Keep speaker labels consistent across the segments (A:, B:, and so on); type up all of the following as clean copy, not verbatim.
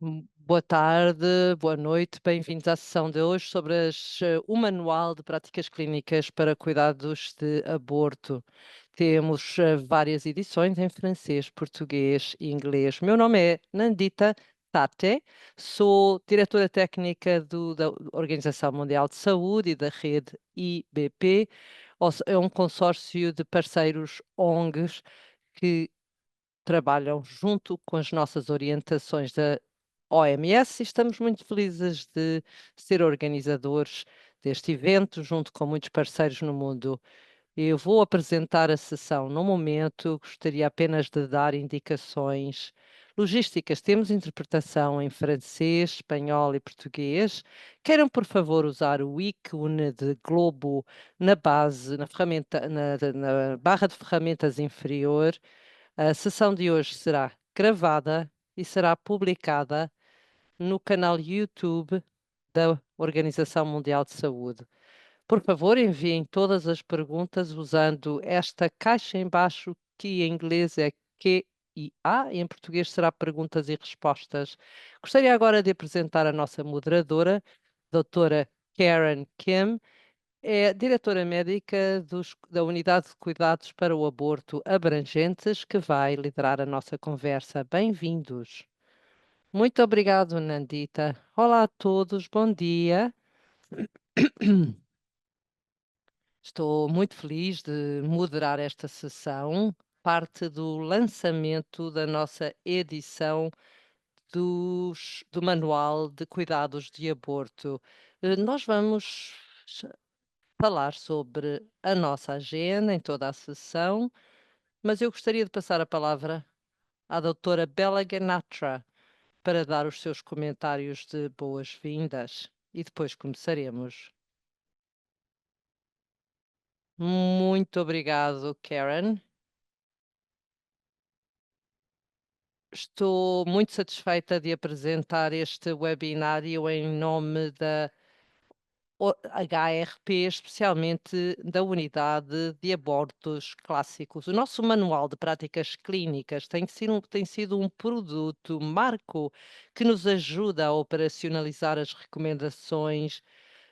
A: Boa tarde, boa noite, bem-vindos à sessão de hoje sobre o Manual de Práticas Clínicas para Cuidados de Aborto. Temos várias edições em francês, português e inglês. Meu nome é Nandita Tate, sou diretora técnica da Organização Mundial de Saúde e da rede IBP. É um consórcio de parceiros ONGs que trabalham junto com as nossas orientações da OMS e estamos muito felizes de ser organizadores deste evento, junto com muitos parceiros no mundo. Eu vou apresentar a sessão no momento, gostaria apenas de dar indicações logísticas. Temos interpretação em francês, espanhol e português. Queiram, por favor, usar o ícone de globo na base, na ferramenta, na barra de ferramentas inferior. A sessão de hoje será gravada e será publicada no canal YouTube da Organização Mundial de Saúde. Por favor, enviem todas as perguntas usando esta caixa em baixo, que em inglês é Q&A, e em português será perguntas e respostas. Gostaria agora de apresentar a nossa moderadora, doutora Karen Kim, é diretora médica da Unidade de Cuidados para o Aborto Abrangentes, que vai liderar a nossa conversa. Bem-vindos. Muito obrigado, Nandita. Olá a todos, bom dia. Estou muito feliz de moderar esta sessão, parte do lançamento da nossa edição do Manual de Cuidados de Aborto. Nós vamos falar sobre a nossa agenda em toda a sessão, mas eu gostaria de passar a palavra à doutora Bela Ganatra para dar os seus comentários de boas-vindas e depois começaremos. Muito obrigado, Karen. Estou muito satisfeita de apresentar este webinário em nome da HRP, especialmente da Unidade de Abortos Clássicos. O nosso manual de práticas clínicas tem sido um produto marco que nos ajuda a operacionalizar as recomendações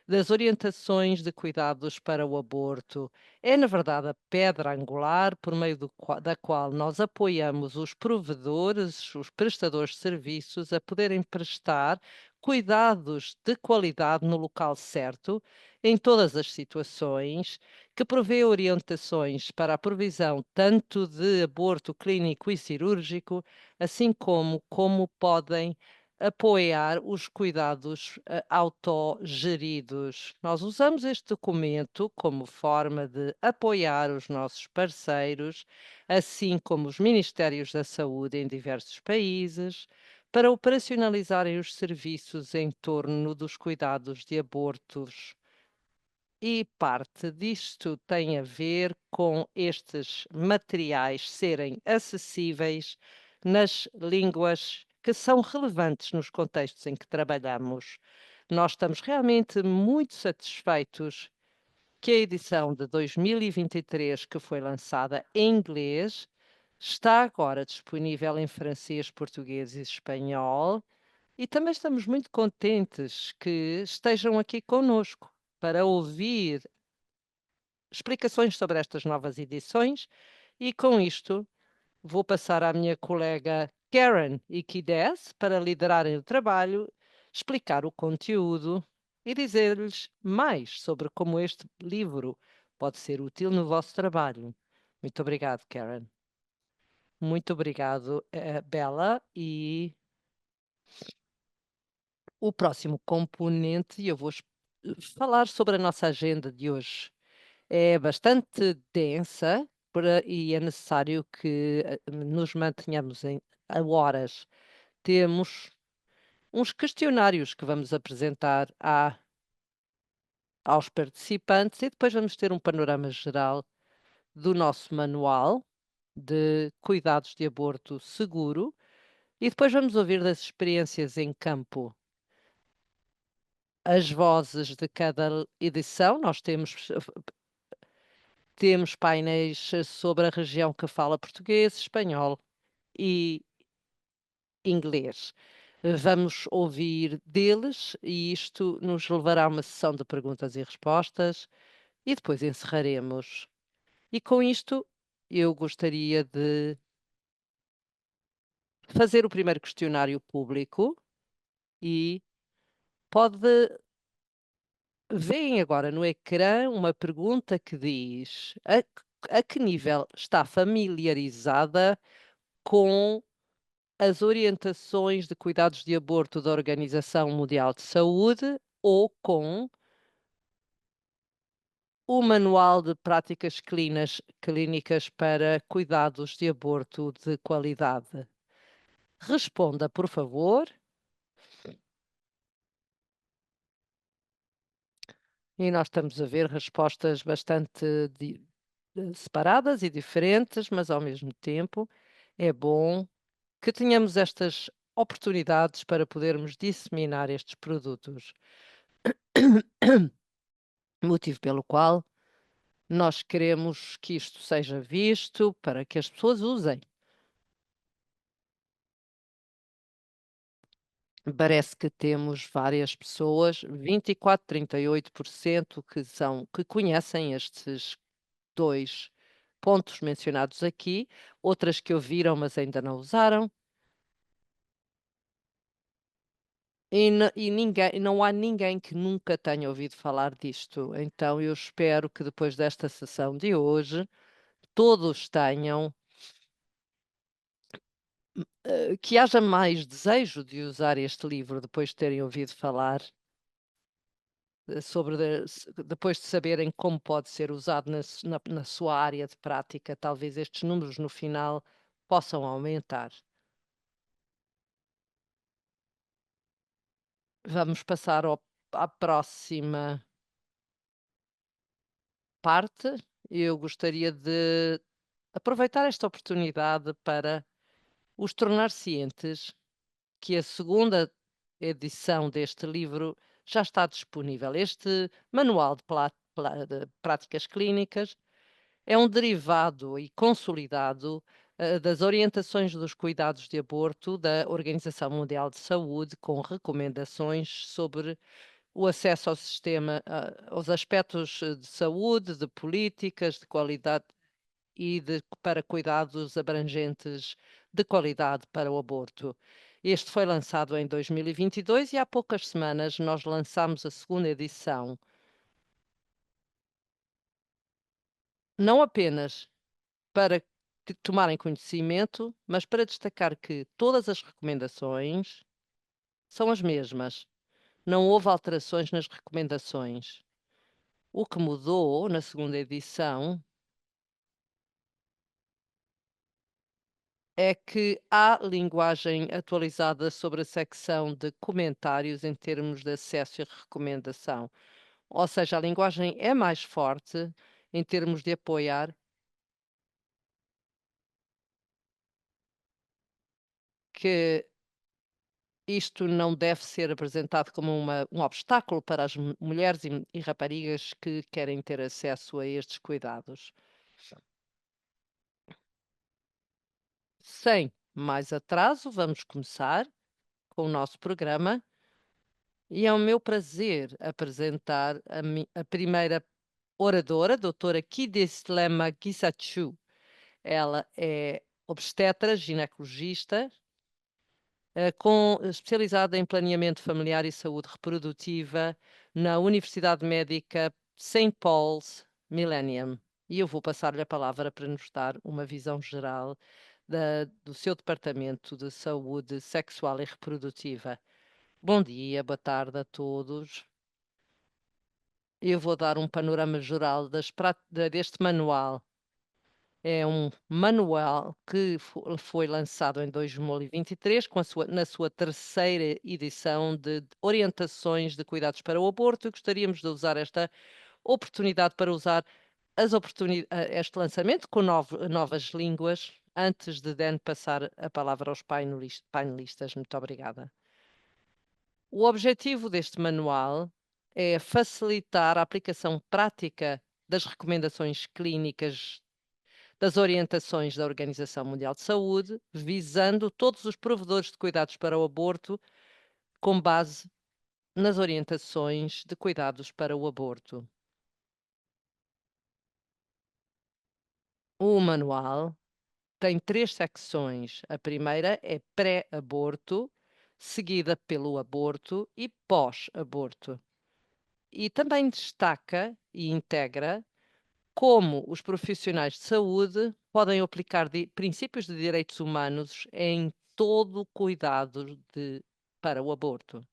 A: das orientações de cuidados para o aborto. É, na verdade, a pedra angular por meio da qual nós apoiamos os provedores, os prestadores de serviços, a poderem prestar cuidados de qualidade no local certo, em todas as situações, que prevê orientações para a provisão tanto de aborto clínico e cirúrgico, assim como podem apoiar os cuidados autogeridos. Nós usamos este documento como forma de apoiar os nossos parceiros, assim como os Ministérios da Saúde em diversos países, para operacionalizarem os serviços em torno dos cuidados de abortos. E parte disto tem a ver com estes materiais serem acessíveis nas línguas que são relevantes nos contextos em que trabalhamos. Nós estamos realmente muito satisfeitos que a edição de 2023, que foi lançada em inglês, está agora disponível em francês, português e espanhol, e também estamos muito contentes que estejam aqui conosco para ouvir explicações sobre estas novas edições, e com isto vou passar à minha colega Karen Iquides para liderarem o trabalho, explicar o conteúdo e dizer-lhes mais sobre como este livro pode ser útil no vosso trabalho. Muito obrigado, Karen. Muito obrigado, Bella. E o próximo componente, eu vou falar sobre a nossa agenda de hoje. É bastante densa e é necessário que nos mantenhamos a horas. Temos uns questionários que vamos apresentar aos participantes e depois vamos ter um panorama geral do nosso manual de cuidados de aborto seguro e depois vamos ouvir das experiências em campo. As vozes de cada edição, nós temos painéis sobre a região que fala português, espanhol e inglês. Vamos ouvir deles e isto nos levará a uma sessão de perguntas e respostas e depois encerraremos. E com isto, eu gostaria de fazer o primeiro questionário público e pode veem agora no ecrã uma pergunta que diz: a que nível está familiarizada com as orientações de cuidados de aborto da Organização Mundial de Saúde ou com o Manual de Práticas Clínicas para Cuidados de Aborto de Qualidade? Responda, por favor. E nós estamos a ver respostas bastante separadas e diferentes, mas ao mesmo tempo é bom que tenhamos estas oportunidades para podermos disseminar estes produtos. Motivo pelo qual nós queremos que isto seja visto para que as pessoas usem. Parece que temos várias pessoas, 24, 38% que conhecem estes 2 pontos mencionados aqui, outras que ouviram, mas ainda não usaram, e não há ninguém que nunca tenha ouvido falar disto. Então eu espero que depois desta sessão de hoje, todos tenham, que haja mais desejo de usar este livro depois de terem ouvido falar, depois de saberem como pode ser usado na sua área de prática, talvez estes números no final possam aumentar. Vamos passar à próxima parte. Eu gostaria de aproveitar esta oportunidade para os tornar cientes que a segunda edição deste livro já está disponível. Este manual de práticas clínicas é um derivado e consolidado das orientações dos cuidados de aborto da Organização Mundial de Saúde, com recomendações sobre o acesso ao sistema, aos aspectos de saúde, de políticas, de qualidade para cuidados abrangentes de qualidade para o aborto. Este foi lançado em 2022 e há poucas semanas nós lançamos a segunda edição, não apenas para tomarem conhecimento, mas para destacar que todas as recomendações são as mesmas. Não houve alterações nas recomendações. O que mudou na segunda edição é que há linguagem atualizada sobre a secção de comentários em termos de acesso e recomendação. Ou seja, a linguagem é mais forte em termos de apoiar que isto não deve ser apresentado como um obstáculo para as mulheres e raparigas que querem ter acesso a estes cuidados. Sem mais atraso, vamos começar com o nosso programa. E é o meu prazer apresentar a primeira oradora, a doutora Kideslema Gisachu. Ela é obstetra, ginecologista, especializada em planeamento familiar e saúde reprodutiva na Universidade Médica St. Paul's Millennium. E eu vou passar-lhe a palavra para nos dar uma visão geral do seu departamento de saúde sexual e reprodutiva. Bom dia, boa tarde a todos. Eu vou dar um panorama geral deste manual. É um manual que foi lançado em 2023, na sua terceira edição de orientações de cuidados para o aborto. Gostaríamos de usar esta oportunidade para usar este lançamento com novas línguas, antes de Dan passar a palavra aos painelistas. Muito obrigada. O objetivo deste manual é facilitar a aplicação prática das recomendações clínicas das orientações da Organização Mundial de Saúde, visando todos os provedores de cuidados para o aborto, com base nas orientações de cuidados para o aborto. O manual tem 3 secções. A primeira é pré-aborto, seguida pelo aborto e pós-aborto. E também destaca e integra como os profissionais de saúde podem aplicar princípios de direitos humanos em todo o cuidado para o aborto.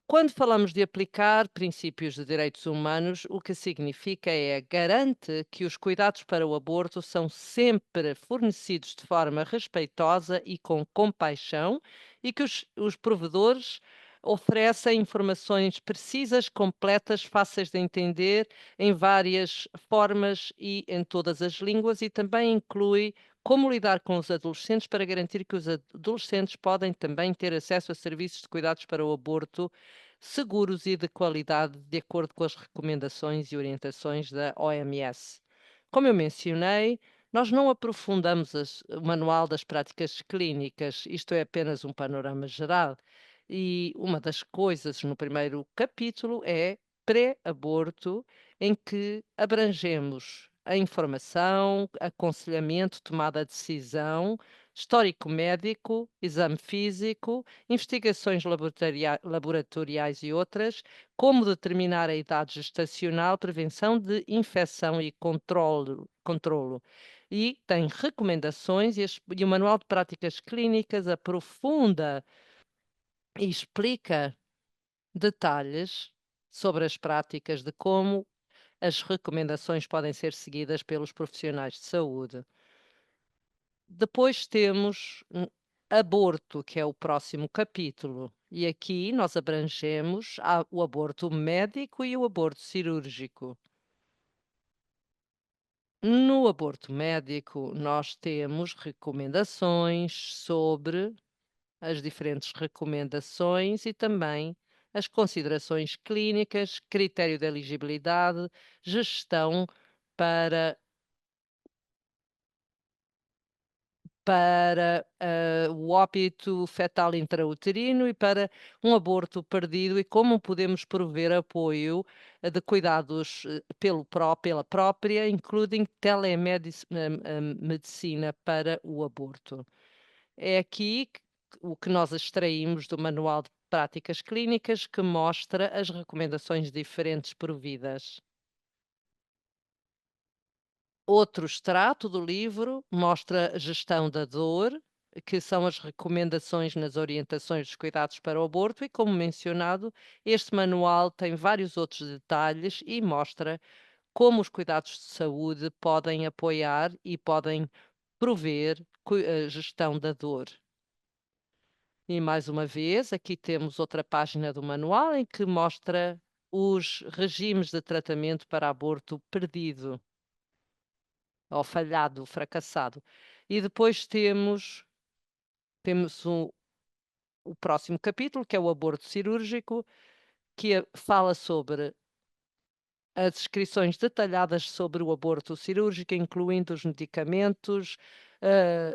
A: Quando falamos de aplicar princípios de direitos humanos, o que significa é garante que os cuidados para o aborto são sempre fornecidos de forma respeitosa e com compaixão e que os provedores oferecem informações precisas, completas, fáceis de entender, em várias formas e em todas as línguas, e também inclui como lidar com os adolescentes para garantir que os adolescentes podem também ter acesso a serviços de cuidados para o aborto seguros e de qualidade, de acordo com as recomendações e orientações da OMS. Como eu mencionei, nós não aprofundamos o manual das práticas clínicas, isto é apenas um panorama geral. E uma das coisas no primeiro capítulo é pré-aborto, em que abrangemos a informação, aconselhamento, tomada de decisão, histórico médico, exame físico, investigações laboratoriais e outras, como determinar a idade gestacional, prevenção de infecção e controlo. E tem recomendações e o Manual de Práticas Clínicas aprofunda e explica detalhes sobre as práticas de como as recomendações podem ser seguidas pelos profissionais de saúde. Depois temos aborto, que é o próximo capítulo, e aqui nós abrangemos o aborto médico e o aborto cirúrgico. No aborto médico, nós temos recomendações sobre as diferentes recomendações e também as considerações clínicas, critério de elegibilidade, gestão para o óbito fetal intrauterino e para um aborto perdido e como podemos prover apoio, de cuidados, pela própria, including medicina para o aborto. É aqui o que nós extraímos do Manual de Práticas Clínicas, que mostra as recomendações diferentes providas. Outro extrato do livro mostra a gestão da dor, que são as recomendações nas orientações dos cuidados para o aborto, e, como mencionado, este manual tem vários outros detalhes e mostra como os cuidados de saúde podem apoiar e podem prover a gestão da dor. E mais uma vez, aqui temos outra página do manual em que mostra os regimes de tratamento para aborto perdido. Ou falhado, fracassado. E depois temos o próximo capítulo, que é o aborto cirúrgico, que fala sobre as descrições detalhadas sobre o aborto cirúrgico, incluindo os medicamentos, ah,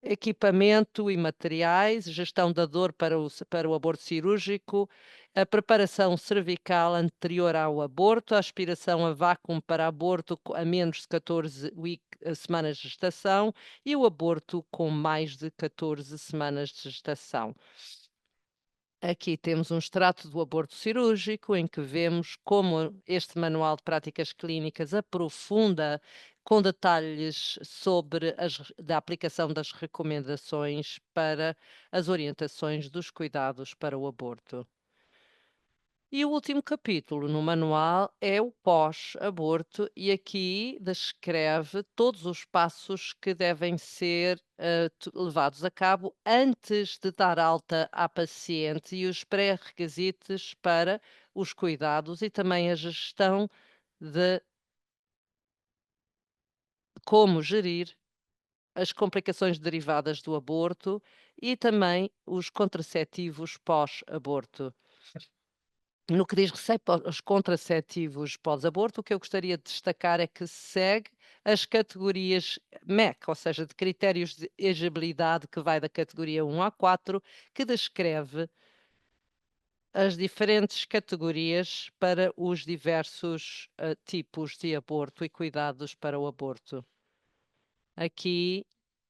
A: equipamento e materiais, gestão da dor para o aborto cirúrgico, a preparação cervical anterior ao aborto, a aspiração a vácuo para aborto a menos de 14 semanas de gestação e o aborto com mais de 14 semanas de gestação. Aqui temos um extrato do aborto cirúrgico, em que vemos como este manual de práticas clínicas aprofunda com detalhes sobre da aplicação das recomendações para as orientações dos cuidados para o aborto. E o último capítulo no manual é o pós-aborto, e aqui descreve todos os passos que devem ser levados a cabo antes de dar alta à paciente e os pré-requisitos para os cuidados e também a gestão de como gerir as complicações derivadas do aborto e também os contraceptivos pós-aborto. No que diz respeito aos contraceptivos pós-aborto, o que eu gostaria de destacar é que segue as categorias MEC, ou seja, de critérios de elegibilidade, que vai da categoria 1 à 4, que descreve as diferentes categorias para os diversos, tipos de aborto e cuidados para o aborto. Aqui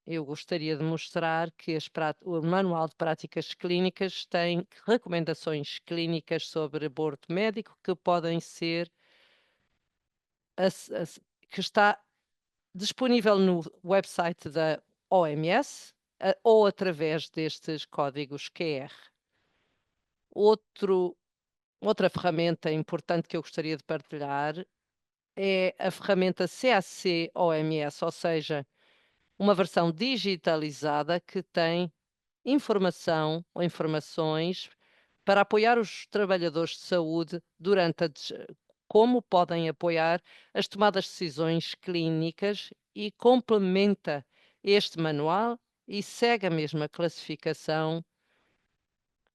A: eu gostaria de mostrar que o Manual de Práticas Clínicas tem recomendações clínicas sobre aborto médico que podem ser que está disponível no website da OMS, ou através destes códigos QR. Outro Outra ferramenta importante que eu gostaria de partilhar é a ferramenta CAC-OMS, ou seja, uma versão digitalizada que tem informação ou informações para apoiar os trabalhadores de saúde durante como podem apoiar as tomadas de decisões clínicas, e complementa este manual e segue a mesma classificação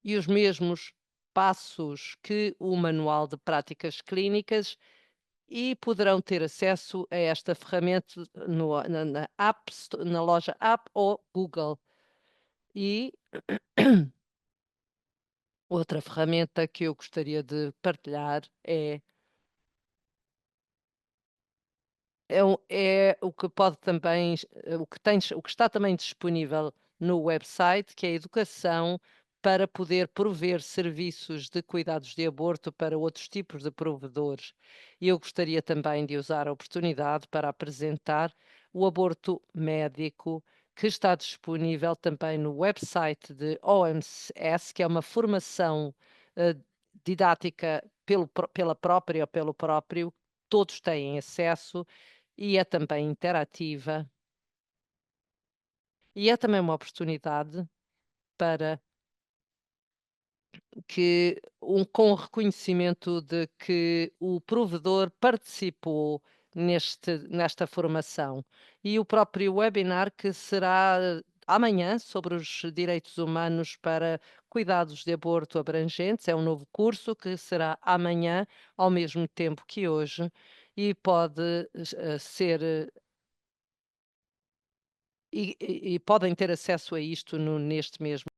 A: e os mesmos passos que o manual de práticas clínicas, e poderão ter acesso a esta ferramenta na na loja App ou Google. E outra ferramenta que eu gostaria de partilhar é o que pode também o que está também disponível no website, que é a educação para poder prover serviços de cuidados de aborto para outros tipos de provedores. E eu gostaria também de usar a oportunidade para apresentar o aborto médico, que está disponível também no website de OMS, que é uma formação, eh, didática pela própria ou pelo próprio, todos têm acesso, e é também interativa, e é também uma oportunidade para com o reconhecimento de que o provedor participou nesta formação. E o próprio webinar, que será amanhã, sobre os direitos humanos para cuidados de aborto abrangentes, é um novo curso que será amanhã, ao mesmo tempo que hoje, e pode ser e podem ter acesso a isto neste mesmo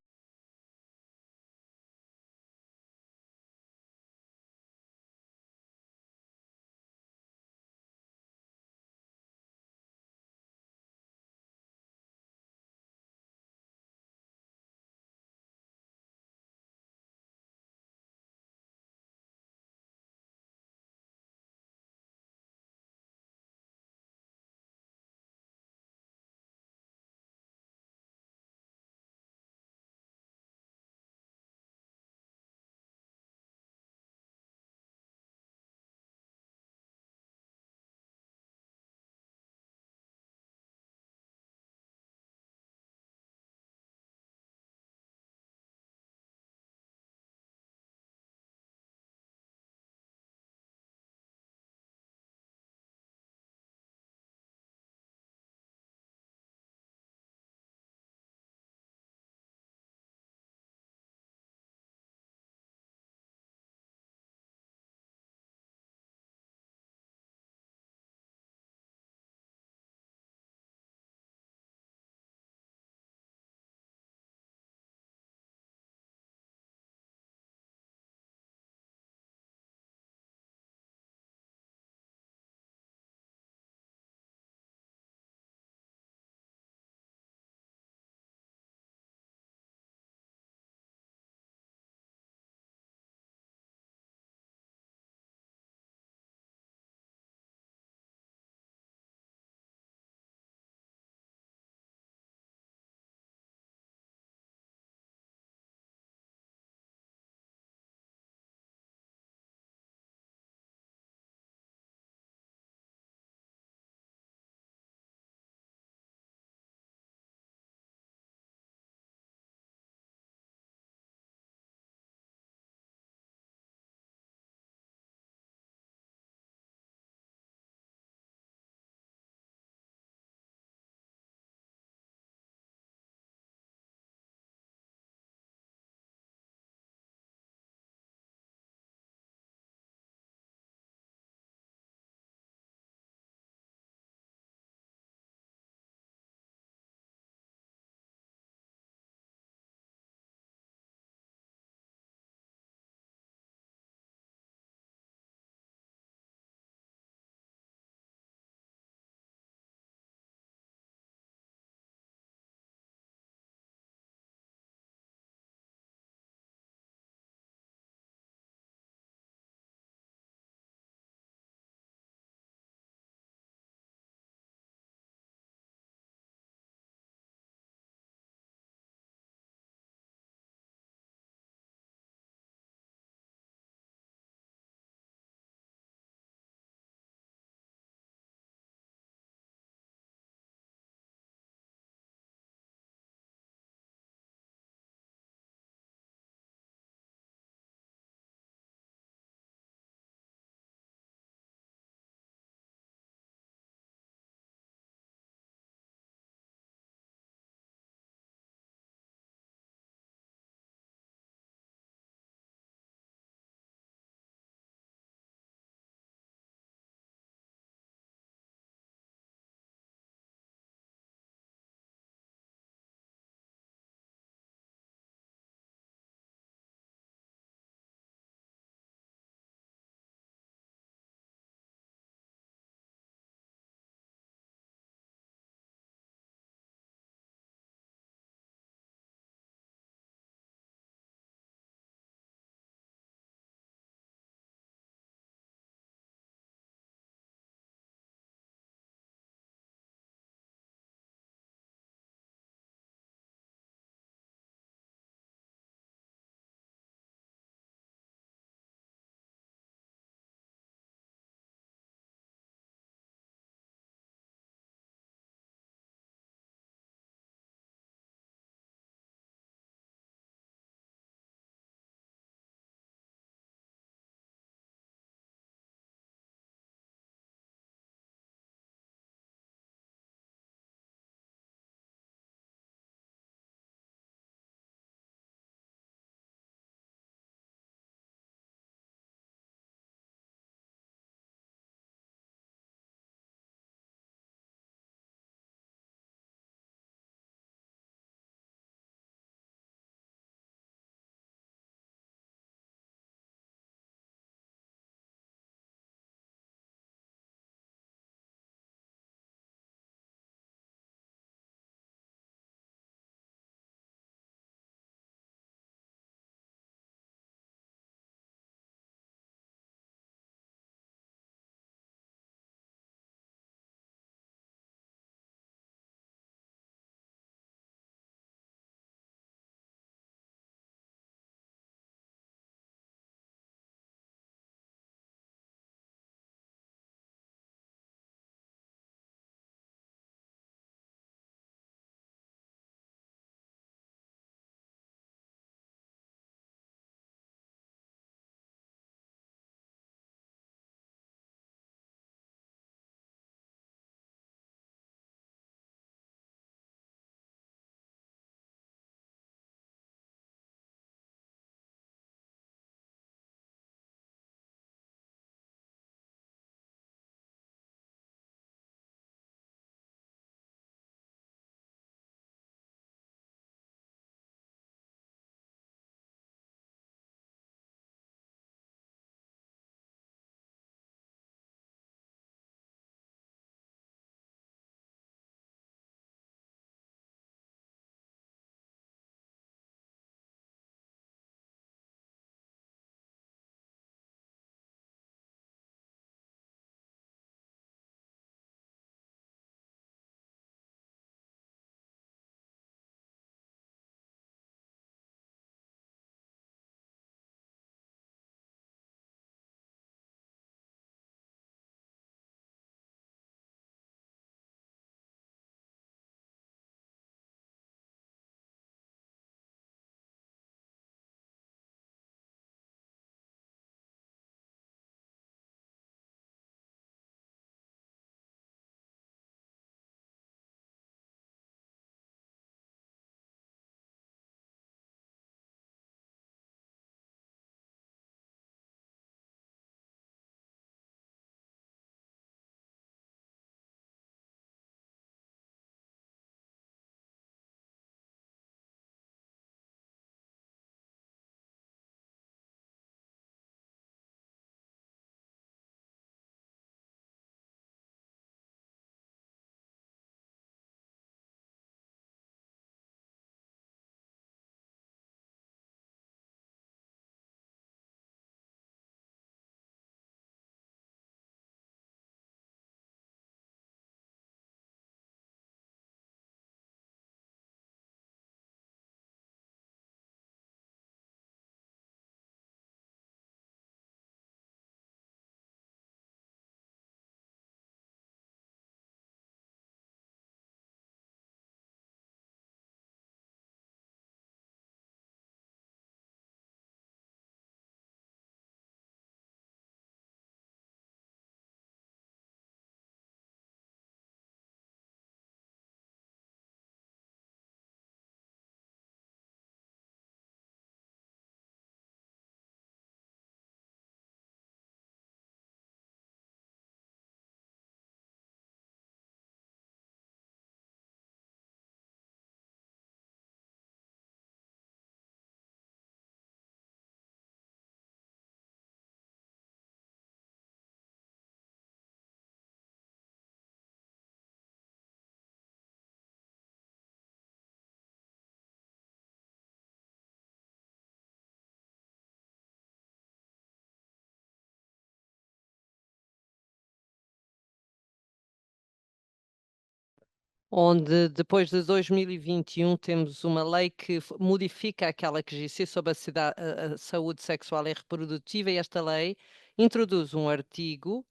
A: onde depois de 2021 temos uma lei que modifica aquela que existia sobre a saúde sexual e reprodutiva, e esta lei introduz um artigo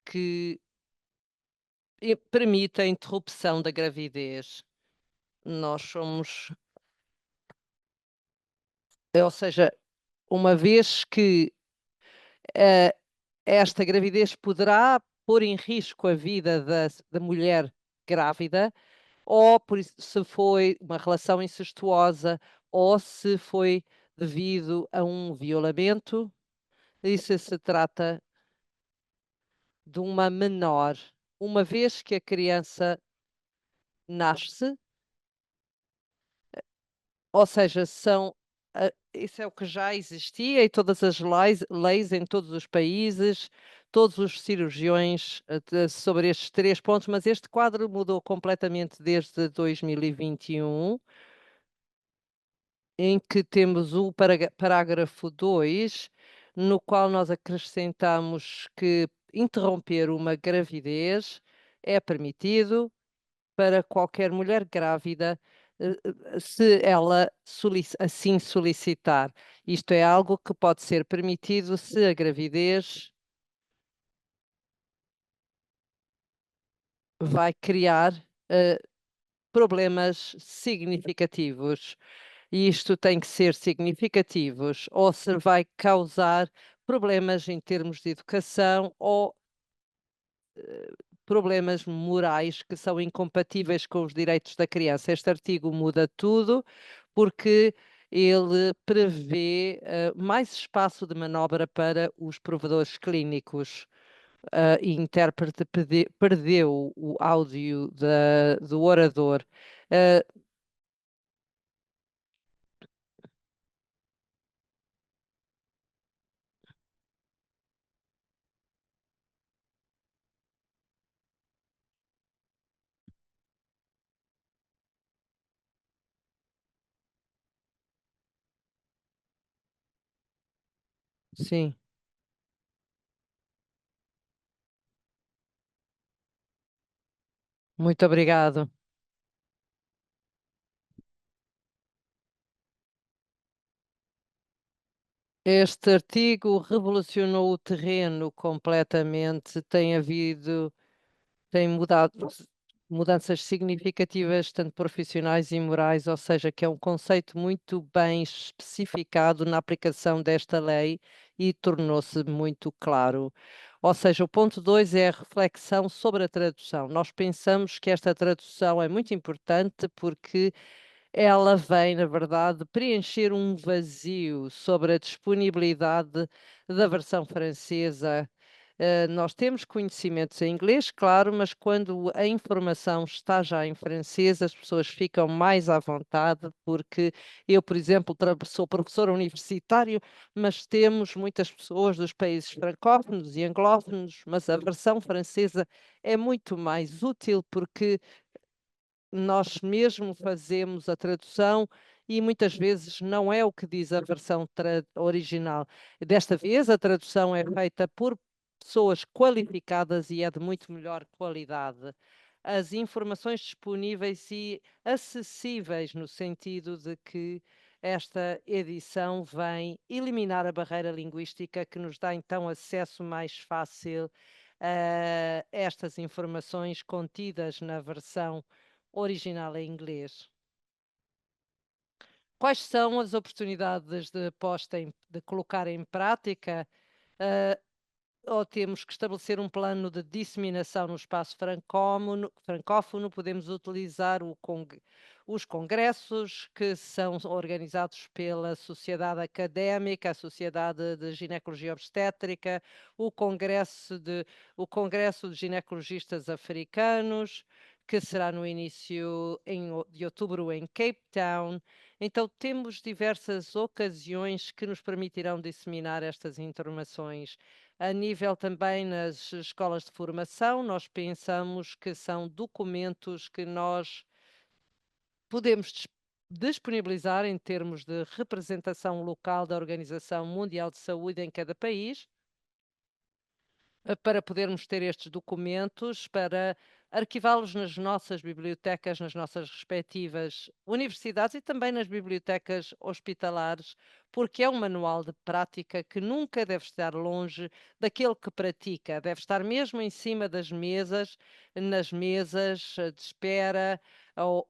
A: que permite a interrupção da gravidez. Nós somos ou seja, uma vez que, eh, esta gravidez poderá pôr em risco a vida da mulher grávida, ou se foi uma relação incestuosa, ou se foi devido a um violamento, e se trata de uma menor. Uma vez que a criança nasce, ou seja, isso é o que já existia, e todas as leis em todos os países, todos os cirurgiões, sobre estes 3 pontos, mas este quadro mudou completamente desde 2021, em que temos o parágrafo 2, no qual nós acrescentamos que interromper uma gravidez é permitido para qualquer mulher grávida, se ela assim solicitar. Isto é algo que pode ser permitido se a gravidez vai criar, eh, problemas significativos. E isto tem que ser significativos, ou se vai causar problemas em termos de educação, ou problemas morais que são incompatíveis com os direitos da criança. Este artigo muda tudo, porque ele prevê, mais espaço de manobra para os provedores clínicos. E intérprete perdeu o áudio do orador. Ah, sim, muito obrigado. Este artigo revolucionou o terreno completamente, tem mudado mudanças significativas, tanto profissionais e morais, ou seja, que é um conceito muito bem especificado na aplicação desta lei, e tornou-se muito claro. Ou seja, o ponto 2 é a reflexão sobre a tradução. Nós pensamos que esta tradução é muito importante, porque ela vem, na verdade, preencher um vazio sobre a disponibilidade da versão francesa. Nós temos conhecimentos em inglês, claro, mas quando a informação está já em francês, as pessoas ficam mais à vontade, porque eu, por exemplo, sou professor universitário, mas temos muitas pessoas dos países francófonos e anglófonos, mas a versão francesa é muito mais útil, porque nós mesmo fazemos a tradução, e muitas vezes não é o que diz a versão original. Desta vez, a tradução é feita por pessoas qualificadas e é de muito melhor qualidade. As informações disponíveis e acessíveis, no sentido de que esta edição vem eliminar a barreira linguística, que nos dá então acesso mais fácil a estas informações contidas na versão original em inglês. Quais são as oportunidades de de colocar em prática? Ah, ou temos que estabelecer um plano de disseminação no espaço francófono, podemos utilizar os congressos que são organizados pela Sociedade Académica, a Sociedade de Ginecologia Obstétrica, o Congresso o Congresso de Ginecologistas Africanos, que será no início de outubro em Cape Town. Então, temos diversas ocasiões que nos permitirão disseminar estas informações. A nível também nas escolas de formação, nós pensamos que são documentos que nós podemos disponibilizar em termos de representação local da Organização Mundial de Saúde em cada país, para podermos ter estes documentos para arquivá-los nas nossas bibliotecas, nas nossas respectivas universidades e também nas bibliotecas hospitalares, porque é um manual de prática que nunca deve estar longe daquele que pratica, deve estar mesmo em cima das mesas, nas mesas de espera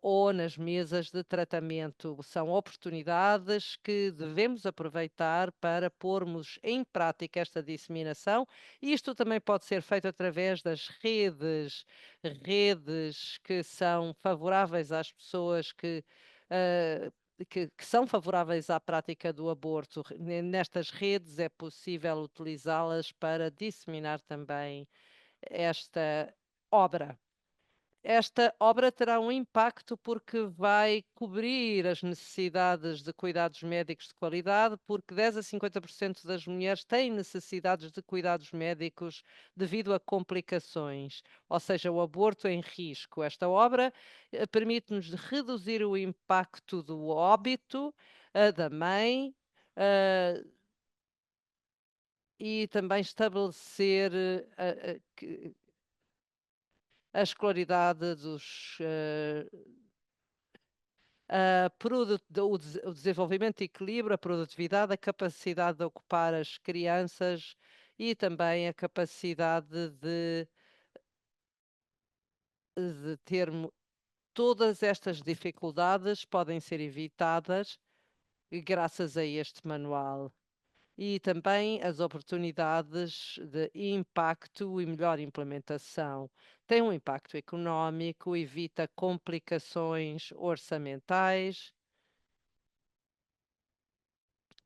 A: ou nas mesas de tratamento. São oportunidades que devemos aproveitar para pormos em prática esta disseminação, e isto também pode ser feito através das redes que são favoráveis às pessoas ah, que são favoráveis à prática do aborto. Nestas redes é possível utilizá-las para disseminar também esta obra. Esta obra terá um impacto porque vai cobrir as necessidades de cuidados médicos de qualidade, porque 10 a 50% das mulheres têm necessidades de cuidados médicos devido a complicações, ou seja, o aborto em risco. Esta obra permite-nos reduzir o impacto do óbito da mãe, ah, e também estabelecer a escolaridade dos o desenvolvimento e equilíbrio, a produtividade, a capacidade de ocupar as crianças e também a capacidade de todas estas dificuldades podem ser evitadas graças a este manual. E também as oportunidades de impacto e melhor implementação. Tem um impacto económico, evita complicações orçamentais,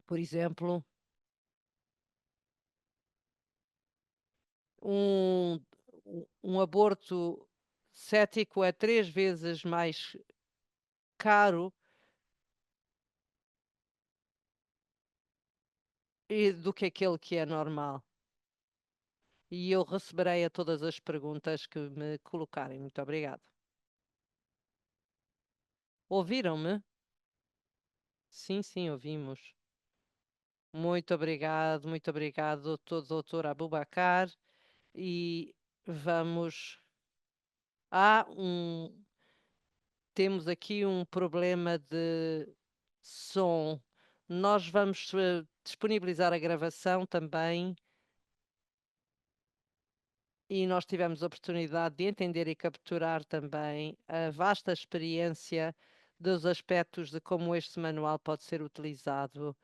A: por exemplo, um, um aborto cético é 3 vezes mais caro do que aquele que é normal. E eu receberei a todas as perguntas que me colocarem. Muito obrigado. Ouviram-me? Sim, sim, ouvimos. Muito obrigado, doutor Abubacar. E vamos. Há um. Temos aqui um problema de som. Nós vamos disponibilizar a gravação também e nós tivemos a oportunidade de entender e capturar também a vasta experiência dos aspectos de como este manual pode ser utilizado.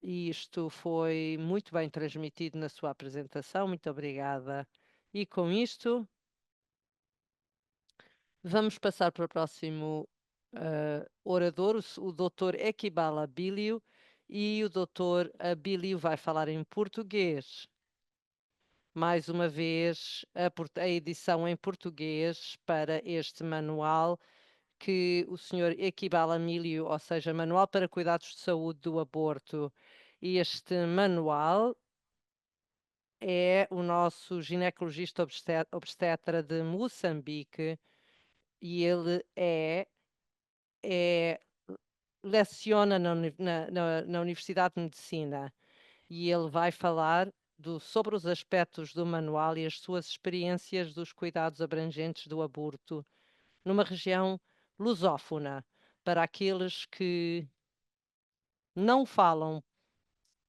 A: E isto foi muito bem transmitido na sua apresentação. Muito obrigada. E com isto, vamos passar para o próximo orador, o Dr. Equibala Abílio, e o Dr. Abílio vai falar em português. Mais uma vez, a edição em português para este manual que o Sr. Equibala Abílio, ou seja, Manual para Cuidados de Saúde do Aborto. E este manual é o nosso ginecologista obstetra de Moçambique e ele é leciona na Universidade de Medicina e ele vai falar sobre os aspectos do manual e as suas experiências dos cuidados abrangentes do aborto numa região lusófona, para aqueles que não falam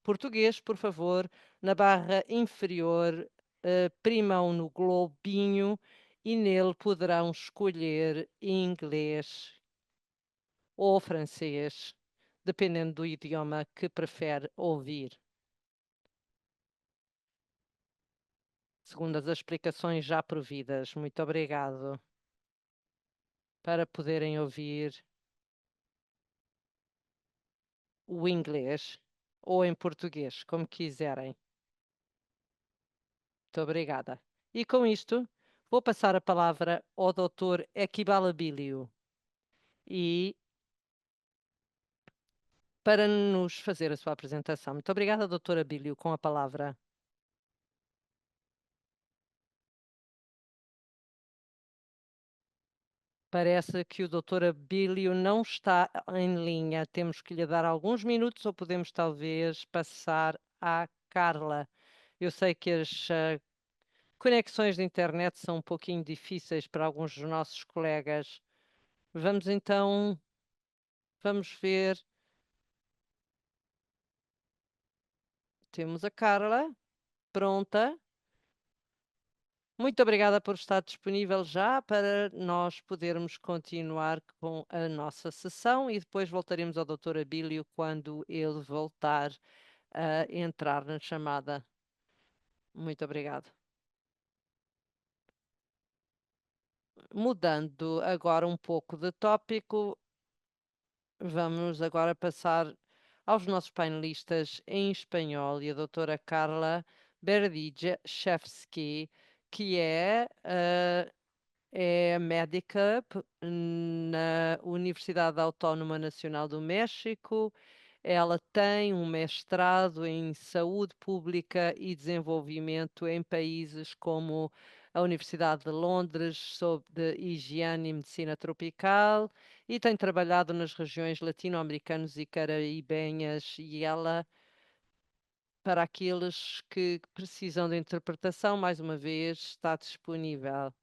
A: português, por favor, na barra inferior, primam no globinho e nele poderão escolher inglês ou francês, dependendo do idioma que prefere ouvir. Segundo as explicações já providas. Muito obrigado. Para poderem ouvir o inglês ou em português, como quiserem. Muito obrigada. E com isto, vou passar a palavra ao Dr. Equibala Bílio e para nos fazer a sua apresentação. Muito obrigada, doutora Bílio, com a palavra. Parece que o doutor Abílio não está em linha. Temos que lhe dar alguns minutos ou podemos talvez passar à Carla. Eu sei que conexões de internet são um pouquinho difíceis para alguns dos nossos colegas. Vamos então vamos ver. Temos a Carla pronta. Muito obrigada por estar disponível já para nós podermos continuar com a nossa sessão e depois voltaremos ao Dr. Abílio quando ele voltar a entrar na chamada. Muito obrigada. Mudando agora um pouco de tópico, vamos agora passar aos nossos painelistas em espanhol e a doutora Carla Berdichevsky, que é médica na Universidade Autónoma Nacional do México. Ela tem um mestrado em saúde pública e desenvolvimento em países como a Universidade de Londres, sobre higiene e medicina tropical, e tem trabalhado nas regiões latino-americanas e caribenhas, e ela, para aqueles que precisam de interpretação, mais uma vez, está disponível.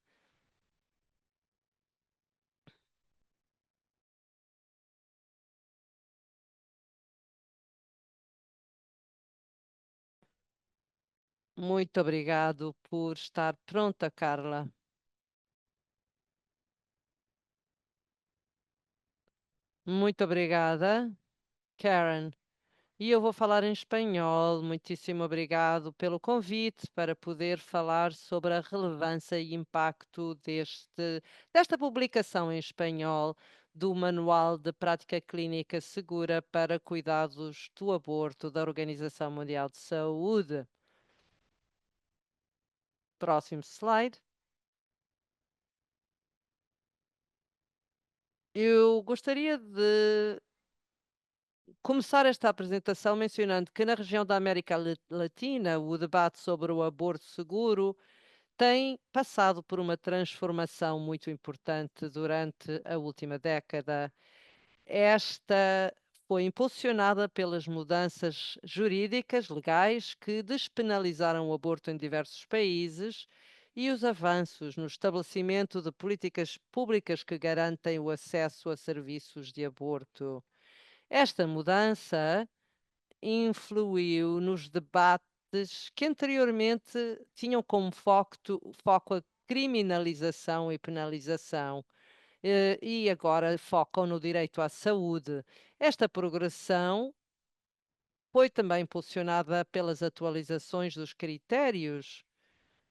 A: Muito obrigado por estar pronta, Carla. Muito obrigada, Karen. E eu vou falar em espanhol. Muitíssimo obrigado pelo convite para poder falar sobre a relevância e impacto desta publicação em espanhol do Manual de Prática Clínica Segura para Cuidados do Aborto da Organização Mundial de Saúde. Próximo slide. Eu gostaria de começar esta apresentação mencionando que na região da América Latina, o debate sobre o aborto seguro tem passado por uma transformação muito importante durante a última década. Esta foi impulsionada pelas mudanças jurídicas, legais, que despenalizaram o aborto em diversos países e os avanços no estabelecimento de políticas públicas que garantem o acesso a serviços de aborto. Esta mudança influiu nos debates que anteriormente tinham como foco a criminalização e penalização, e agora focam no direito à saúde. Esta progressão foi também impulsionada pelas atualizações dos critérios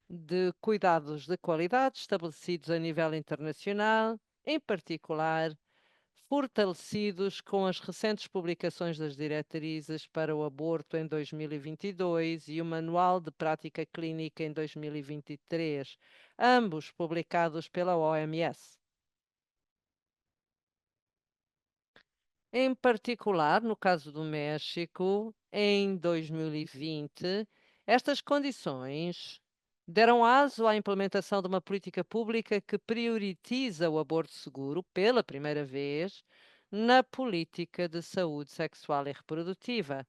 A: de cuidados de qualidade estabelecidos a nível internacional, em particular fortalecidos com as recentes publicações das diretrizes para o aborto em 2022 e o Manual de Prática Clínica em 2023, ambos publicados pela OMS. Em particular, no caso do México, em 2020, estas condições deram aso à implementação de uma política pública que prioritiza o aborto seguro pela primeira vez na política de saúde sexual e reprodutiva.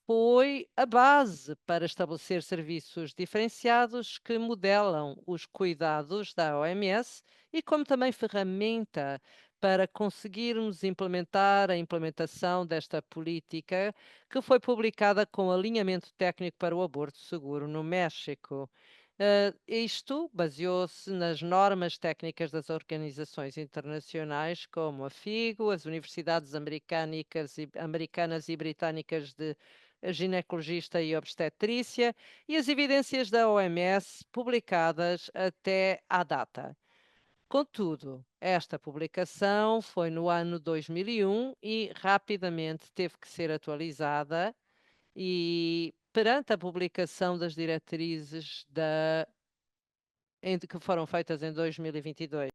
A: Foi a base para estabelecer serviços diferenciados que modelam os cuidados da OMS e como também ferramenta para conseguirmos implementar a implementação desta política que foi publicada com alinhamento técnico para o aborto seguro no México. Isto baseou-se nas normas técnicas das organizações internacionais, como a FIGO, as universidades americanas e britânicas de ginecologista e obstetrícia, e as evidências da OMS publicadas até à data. Contudo, esta publicação foi no ano 2001 e rapidamente teve que ser atualizada e perante a publicação das diretrizes que foram feitas em 2022.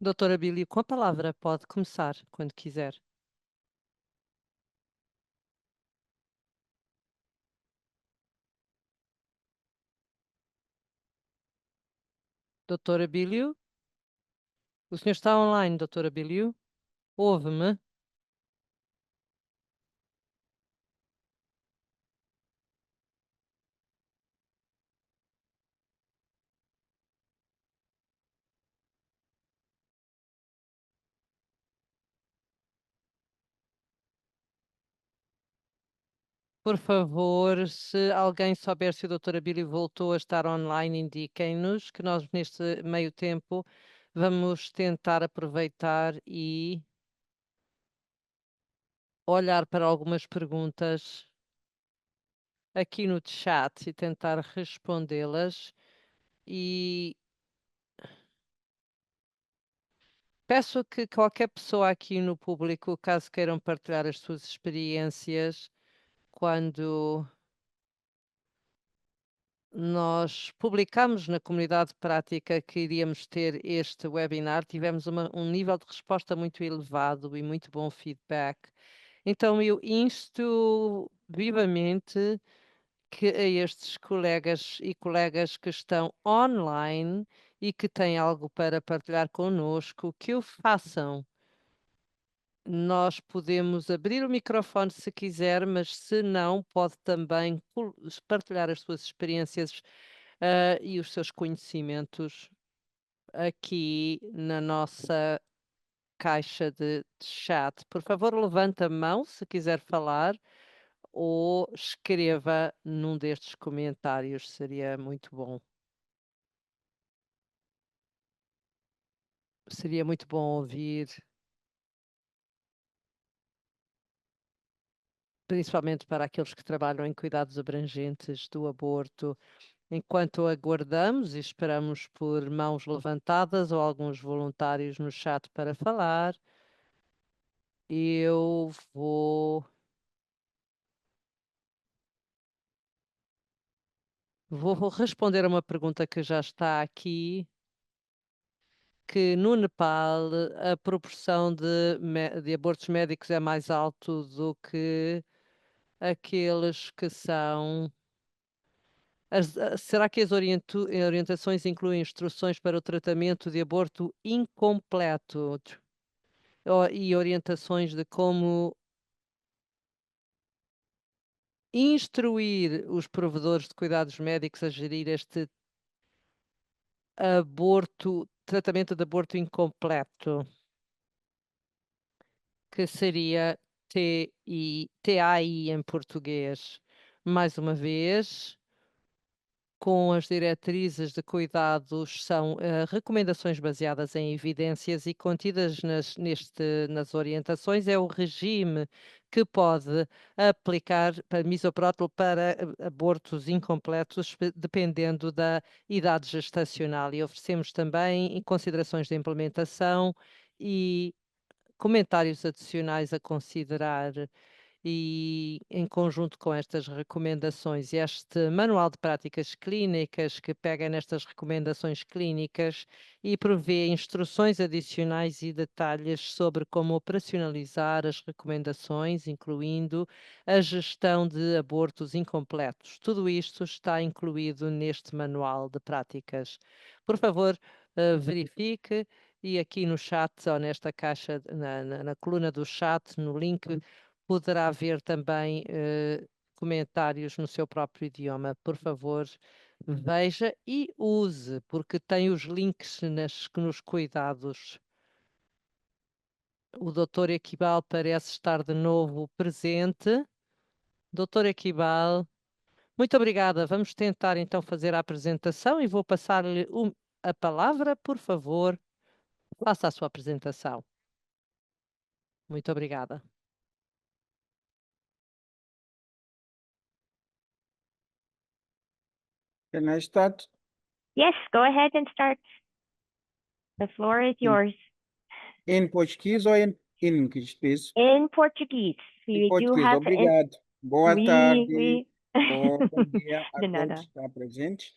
A: Doutora Bílio, com a palavra, pode começar quando quiser. Doutora Bílio? O senhor está online, doutora Bílio? Ouve-me? Por favor, se alguém souber se a doutora Bílio voltou a estar online, indiquem-nos, que nós neste meio tempo vamos tentar aproveitar e olhar para algumas perguntas aqui no chat e tentar respondê-las. E peço que qualquer pessoa aqui no público, caso queiram partilhar as suas experiências, quando nós publicamos na comunidade prática que iríamos ter este webinar, tivemos um nível de resposta muito elevado e muito bom feedback. Então eu insto vivamente que a estes colegas e colegas que estão online e que têm algo para partilhar connosco, que o façam. Nós podemos abrir o microfone se quiser, mas se não, pode também partilhar as suas experiências, e os seus conhecimentos aqui na nossa caixa de chat. Por favor, levante a mão se quiser falar ou escreva num destes comentários, seria muito bom. Seria muito bom ouvir, principalmente para aqueles que trabalham em cuidados abrangentes do aborto. Enquanto aguardamos e esperamos por mãos levantadas ou alguns voluntários no chat para falar, eu vou responder a uma pergunta que já está aqui, que no Nepal a proporção de abortos médicos é mais alto do que aqueles que são. Será que as orientações incluem instruções para o tratamento de aborto incompleto e orientações de como instruir os provedores de cuidados médicos a gerir este tratamento de aborto incompleto, que seria TAI em português? Mais uma vez, com as diretrizes de cuidados são recomendações baseadas em evidências e contidas nas orientações, é o regime que pode aplicar para misoprostol para abortos incompletos, dependendo da idade gestacional. E oferecemos também em considerações de implementação e comentários adicionais a considerar. E em conjunto com estas recomendações e este manual de práticas clínicas que pega nestas recomendações clínicas e prevê instruções adicionais e detalhes sobre como operacionalizar as recomendações, incluindo a gestão de abortos incompletos. Tudo isto está incluído neste manual de práticas. Por favor, verifique e aqui no chat ou nesta caixa, na coluna do chat, no link, poderá ver também comentários no seu próprio idioma. Por favor, veja e use, porque tem os links nos cuidados. O doutor Equibal parece estar de novo presente. Doutor Equibal, muito obrigada. Vamos tentar então fazer a apresentação e vou passar-lhe a palavra, por favor. Faça a sua apresentação. Muito obrigada.
B: Can I start
C: Yes, go ahead and start. The floor is yours.
B: in Portuguese or in English, please?
C: In Portuguese.
B: Em
C: We do
B: português,
C: have
B: obrigado. Boa tarde,
C: we
B: bom dia a
C: de
B: todos
C: nada.
B: que estão presentes.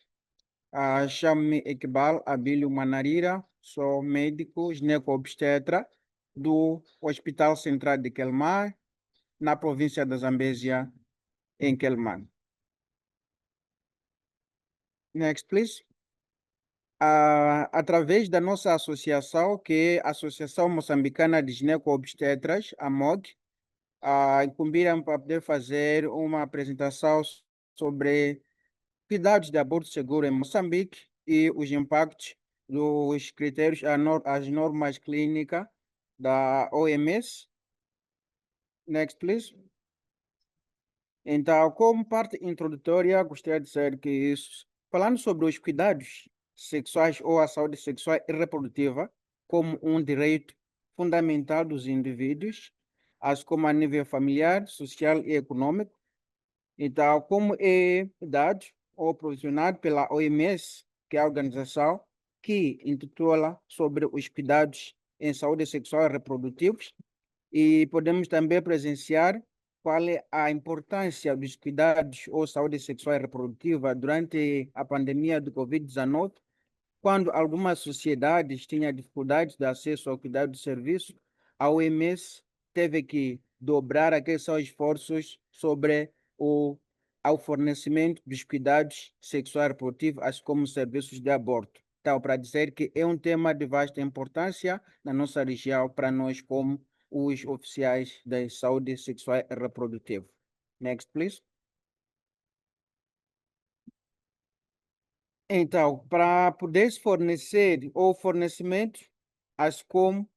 B: Chamo-me Equibal Abílio Manarira, sou médico gineco-obstetra do Hospital Central de Quelimane, na província da Zambésia, em Quelimane. Next, please. Através da nossa associação, que é a Associação Moçambicana de Gineco-Obstetras, a MOG, incumbiram para poder fazer uma apresentação sobre cuidados de aborto seguro em Moçambique e os impactos dos critérios, as normas clínicas da OMS. Next, please. Então, como parte introdutória, gostaria de dizer que isso, falando sobre os cuidados sexuais ou a saúde sexual e reprodutiva como um direito fundamental dos indivíduos, assim como a nível familiar, social e econômico. Então, como é dado ou provisionado pela OMS, que é a organização que intitula sobre os cuidados em saúde sexual e reprodutivos, e podemos também presenciar qual é a importância dos cuidados ou saúde sexual e reprodutiva durante a pandemia do Covid-19, quando algumas sociedades tinham dificuldades de acesso ao cuidado de serviço, a OMS teve que dobrar aqueles seus esforços sobre ao fornecimento dos cuidados sexuais e reprodutivos, assim como serviços de aborto. Então, para dizer que é um tema de vasta importância na nossa região, para nós como os oficiais da saúde sexual e reprodutiva. Next, please. Então, para poder se fornecer ou fornecimento, assim como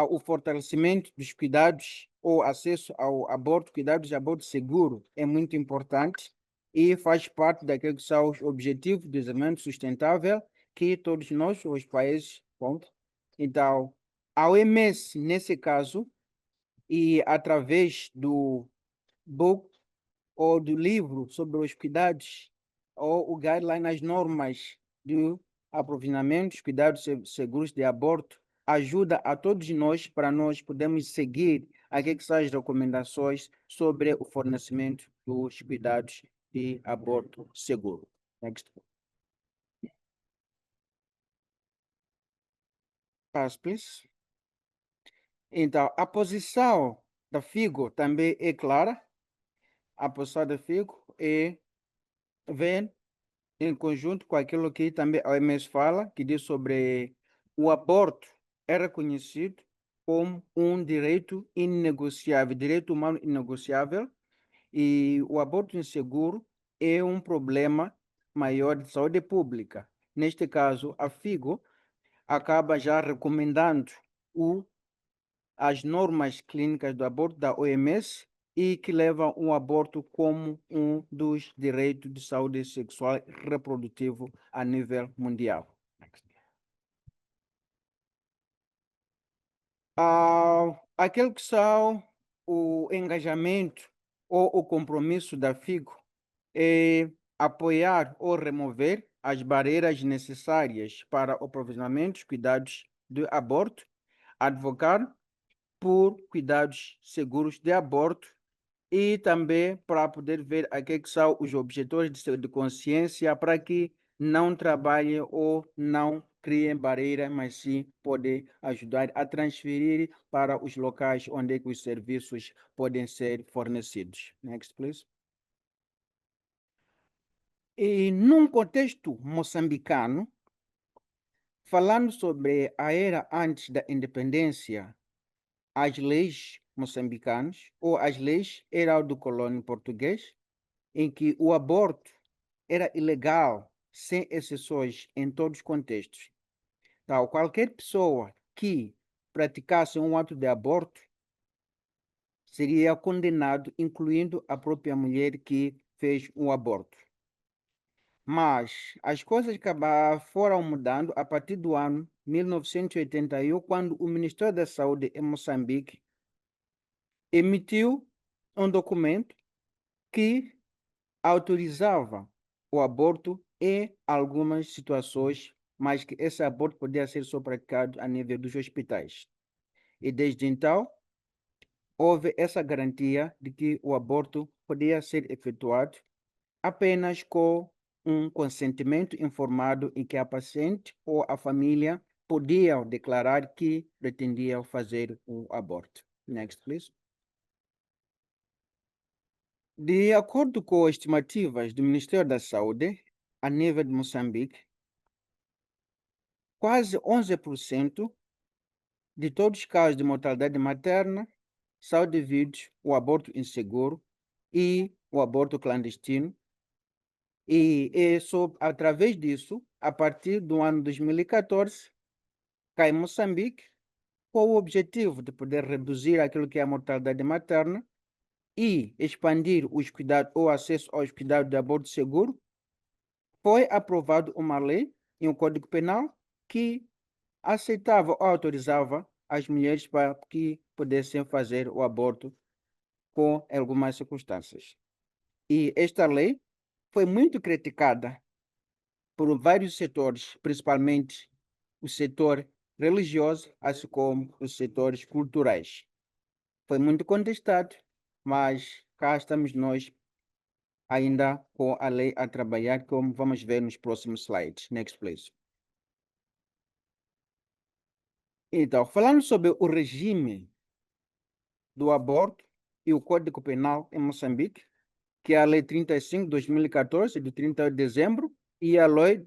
B: o fortalecimento dos cuidados ou acesso ao aborto, cuidados de aborto seguro, é muito importante e faz parte daqueles que são os objetivos do desenvolvimento sustentável que todos nós, os países, ponto. Então, a OMS, nesse caso, e através do book ou do livro sobre os cuidados ou o guideline, as normas de aprovisionamento, cuidados seguros de aborto, ajuda a todos nós para nós podermos seguir aqui que são as recomendações sobre o fornecimento dos cuidados de aborto seguro. Next. Pass, please. Então, a posição da FIGO também é clara. A posição da FIGO vem em conjunto com aquilo que também a OMS fala, que diz sobre o aborto é reconhecido como um direito inegociável, direito humano inegociável, e o aborto inseguro é um problema maior de saúde pública. Neste caso, a FIGO acaba já recomendando as normas clínicas do aborto da OMS e que levam o aborto como um dos direitos de saúde sexual e reprodutivo a nível mundial. Aquele que são o engajamento ou o compromisso da FIGO é apoiar ou remover as barreiras necessárias para o provisionamento dos cuidados de aborto, advocar por cuidados seguros de aborto e também para poder ver aqueles que são os objetores de consciência para que não trabalhem ou não criem barreiras, mas sim poder ajudar a transferir para os locais onde os serviços podem ser fornecidos. Next, please. E num contexto moçambicano, falando sobre a era antes da independência, as leis moçambicanas ou as leis eram do colônia português, em que o aborto era ilegal, sem exceções, em todos os contextos. Então, qualquer pessoa que praticasse um ato de aborto seria condenado, incluindo a própria mulher que fez um aborto. Mas as coisas foram mudando a partir do ano 1981, quando o Ministério da Saúde em Moçambique emitiu um documento que autorizava o aborto em algumas situações, mas que esse aborto podia ser só praticado a nível dos hospitais. E desde então, houve essa garantia de que o aborto podia ser efetuado apenas com um consentimento informado em que a paciente ou a família podiam declarar que pretendiam fazer o aborto. Next, please. De acordo com estimativas do Ministério da Saúde, a nível de Moçambique, quase 11% de todos os casos de mortalidade materna são devidos ao aborto inseguro e o aborto clandestino. E só através disso, a partir do ano 2014, cá em Moçambique, com o objetivo de poder reduzir aquilo que é a mortalidade materna e expandir os cuidados, o acesso aos cuidados de aborto seguro, foi aprovado uma lei em um Código Penal que aceitava ou autorizava as mulheres para que pudessem fazer o aborto com algumas circunstâncias. E esta lei foi muito criticada por vários setores, principalmente o setor religioso, assim como os setores culturais. Foi muito contestado, mas cá estamos nós ainda com a lei a trabalhar, como vamos ver nos próximos slides. Next, please. Então, falando sobre o regime do aborto e o Código Penal em Moçambique, que é a Lei 35 de 2014, de 30 de dezembro, e a Lei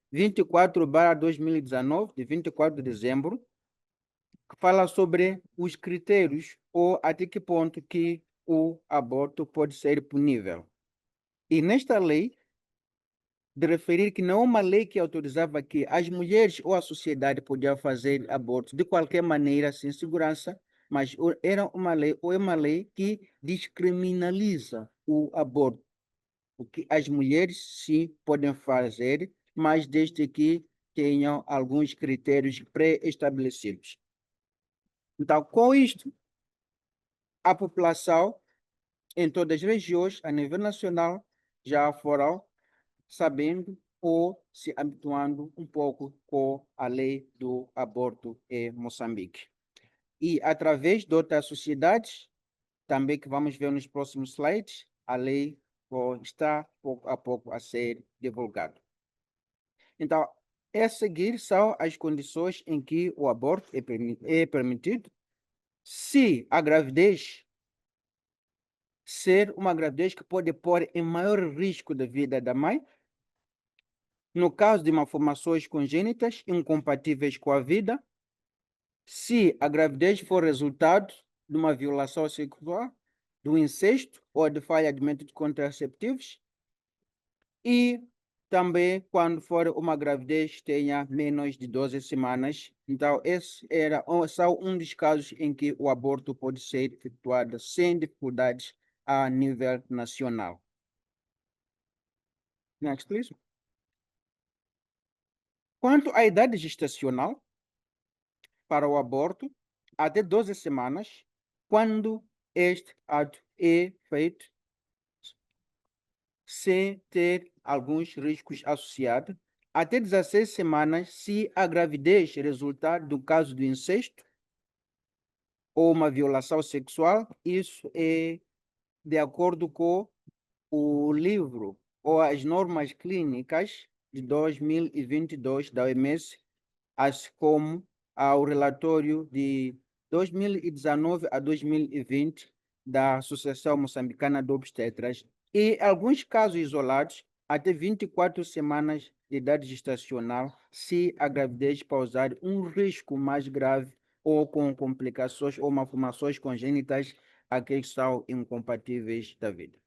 B: 24/2019, de 24 de dezembro, que fala sobre os critérios ou até que ponto que o aborto pode ser punível. E nesta lei, de referir que não é uma lei que autorizava que as mulheres ou a sociedade podiam fazer aborto de qualquer maneira, sem segurança, mas era uma lei, ou é uma lei que descriminaliza o aborto. O que as mulheres sim podem fazer, mas desde que tenham alguns critérios pré-estabelecidos. Então, com isto, a população em todas as regiões, a nível nacional, já foram sabendo ou se habituando um pouco com a lei do aborto em Moçambique. E através de outras sociedades, também que vamos ver nos próximos slides, a lei está pouco a pouco a ser divulgada. Então, a seguir são as condições em que o aborto é permitido. Se a gravidez ser uma gravidez que pode pôr em maior risco da vida da mãe, no caso de malformações congênitas incompatíveis com a vida, se a gravidez for resultado de uma violação sexual, do incesto ou de falha de métodos contraceptivos, e também quando for uma gravidez tenha menos de 12 semanas. Então, esse era só um dos casos em que o aborto pode ser efetuado sem dificuldades a nível nacional. Next, please. Quanto à idade gestacional para o aborto, até 12 semanas, quando este ato é feito sem ter alguns riscos associados, até 16 semanas se a gravidez resultar do caso do incesto ou uma violação sexual. Isso é de acordo com o livro ou as normas clínicas de 2022 da OMS, assim como ao relatório de 2019 a 2020 da Associação Moçambicana de Obstetras, e alguns casos isolados, até 24 semanas de idade gestacional, se a gravidez causar um risco mais grave ou com complicações ou malformações congênitas a que são incompatíveis da vida.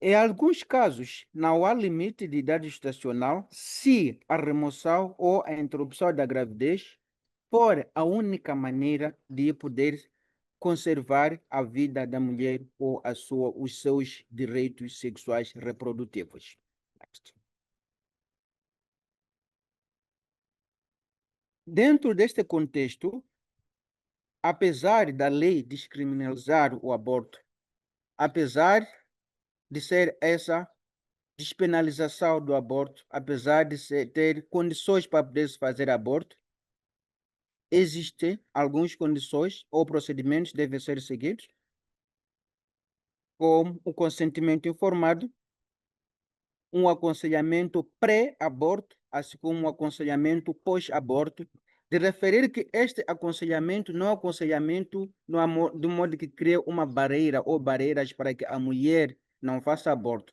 B: Em alguns casos, não há limite de idade gestacional se a remoção ou a interrupção da gravidez for a única maneira de poder conservar a vida da mulher ou os seus direitos sexuais reprodutivos. Next. Dentro deste contexto, apesar da lei descriminalizar o aborto, apesar de ser essa despenalização do aborto, apesar de ter condições para poder se fazer aborto, existem algumas condições ou procedimentos que devem ser seguidos, como o consentimento informado, um aconselhamento pré-aborto assim como o aconselhamento pós-aborto, de referir que este aconselhamento não é aconselhamento do modo que cria uma barreira ou barreiras para que a mulher não faça aborto.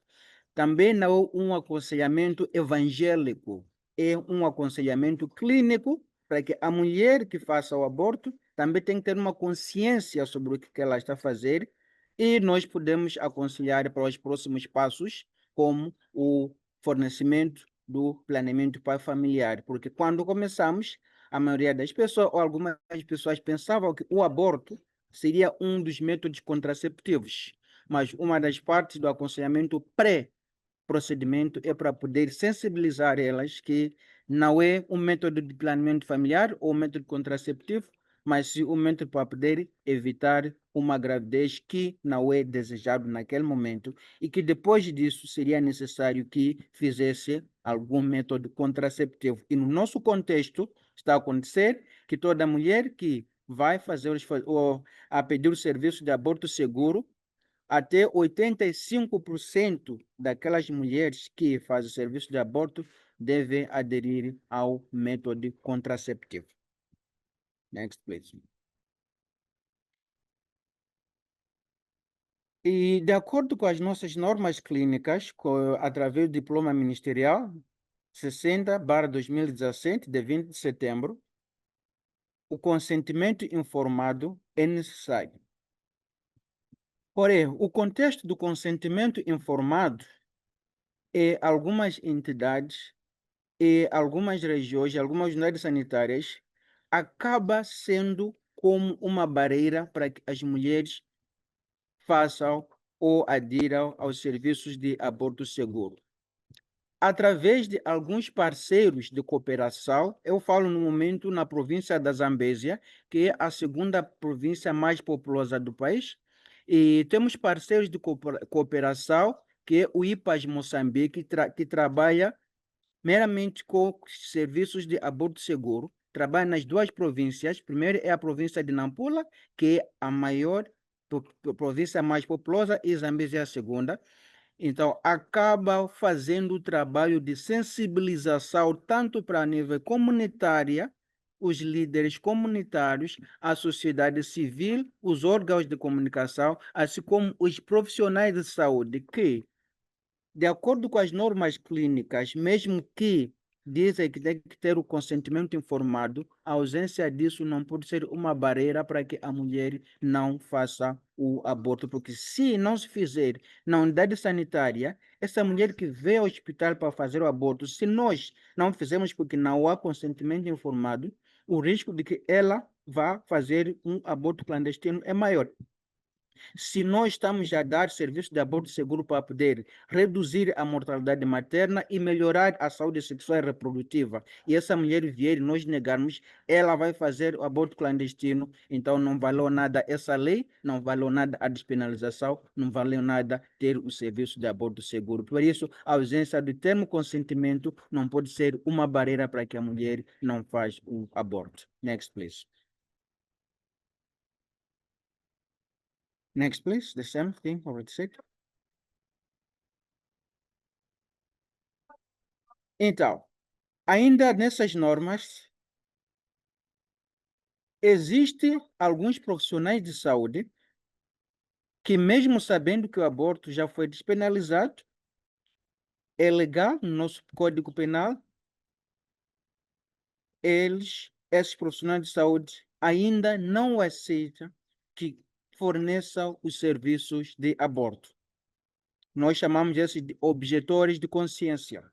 B: Também não é um aconselhamento evangélico, é um aconselhamento clínico para que a mulher que faça o aborto também tem que ter uma consciência sobre o que ela está a fazer e nós podemos aconselhar para os próximos passos, como o fornecimento do planeamento familiar, porque quando começamos, a maioria das pessoas, ou algumas pessoas pensavam que o aborto seria um dos métodos contraceptivos, mas uma das partes do aconselhamento pré-procedimento é para poder sensibilizar elas que não é um método de planeamento familiar ou um método contraceptivo, mas sim um método para poder evitar uma gravidez que não é desejado naquele momento e que depois disso seria necessário que fizesse algum método contraceptivo. E no nosso contexto está a acontecer que toda mulher que vai fazer a pedir o serviço de aborto seguro, até 85% daquelas mulheres que fazem serviço de aborto devem aderir ao método contraceptivo. Next, please. E, de acordo com as nossas normas clínicas, através do diploma ministerial 60/2017, de 20 de setembro, o consentimento informado é necessário. Porém, o contexto do consentimento informado é algumas entidades e algumas regiões, algumas unidades sanitárias, acaba sendo como uma barreira para que as mulheres façam ou adiram aos serviços de aborto seguro. Através de alguns parceiros de cooperação, eu falo no momento na província da Zambésia, que é a segunda província mais populosa do país, e temos parceiros de cooperação, que é o IPAS Moçambique, que trabalha meramente com serviços de aborto seguro, trabalha nas duas províncias. Primeiro é a província de Nampula, que é a maior província mais populosa, e Zambésia é a segunda. Então, acaba fazendo o trabalho de sensibilização tanto para a nível comunitária, os líderes comunitários, a sociedade civil, os órgãos de comunicação, assim como os profissionais de saúde, que, de acordo com as normas clínicas, mesmo que dizem que tem que ter o consentimento informado, a ausência disso não pode ser uma barreira para que a mulher não faça o aborto, porque se não se fizer na unidade sanitária, essa mulher que vem ao hospital para fazer o aborto, se nós não fizermos porque não há consentimento informado, o risco de que ela vá fazer um aborto clandestino é maior. Se nós estamos a dar serviço de aborto seguro para poder reduzir a mortalidade materna e melhorar a saúde sexual e reprodutiva, e essa mulher vier e nós negarmos, ela vai fazer o aborto clandestino, então não valeu nada essa lei, não valeu nada a despenalização, não valeu nada ter o serviço de aborto seguro. Por isso, a ausência do termo consentimento não pode ser uma barreira para que a mulher não faça o aborto. Next, please. Next, please. The same thing already said. Então, ainda nessas normas, existem alguns profissionais de saúde que, mesmo sabendo que o aborto já foi despenalizado, é legal no nosso Código Penal, esses profissionais de saúde, ainda não aceitam que forneçam os serviços de aborto. Nós chamamos esses de objetores de consciência.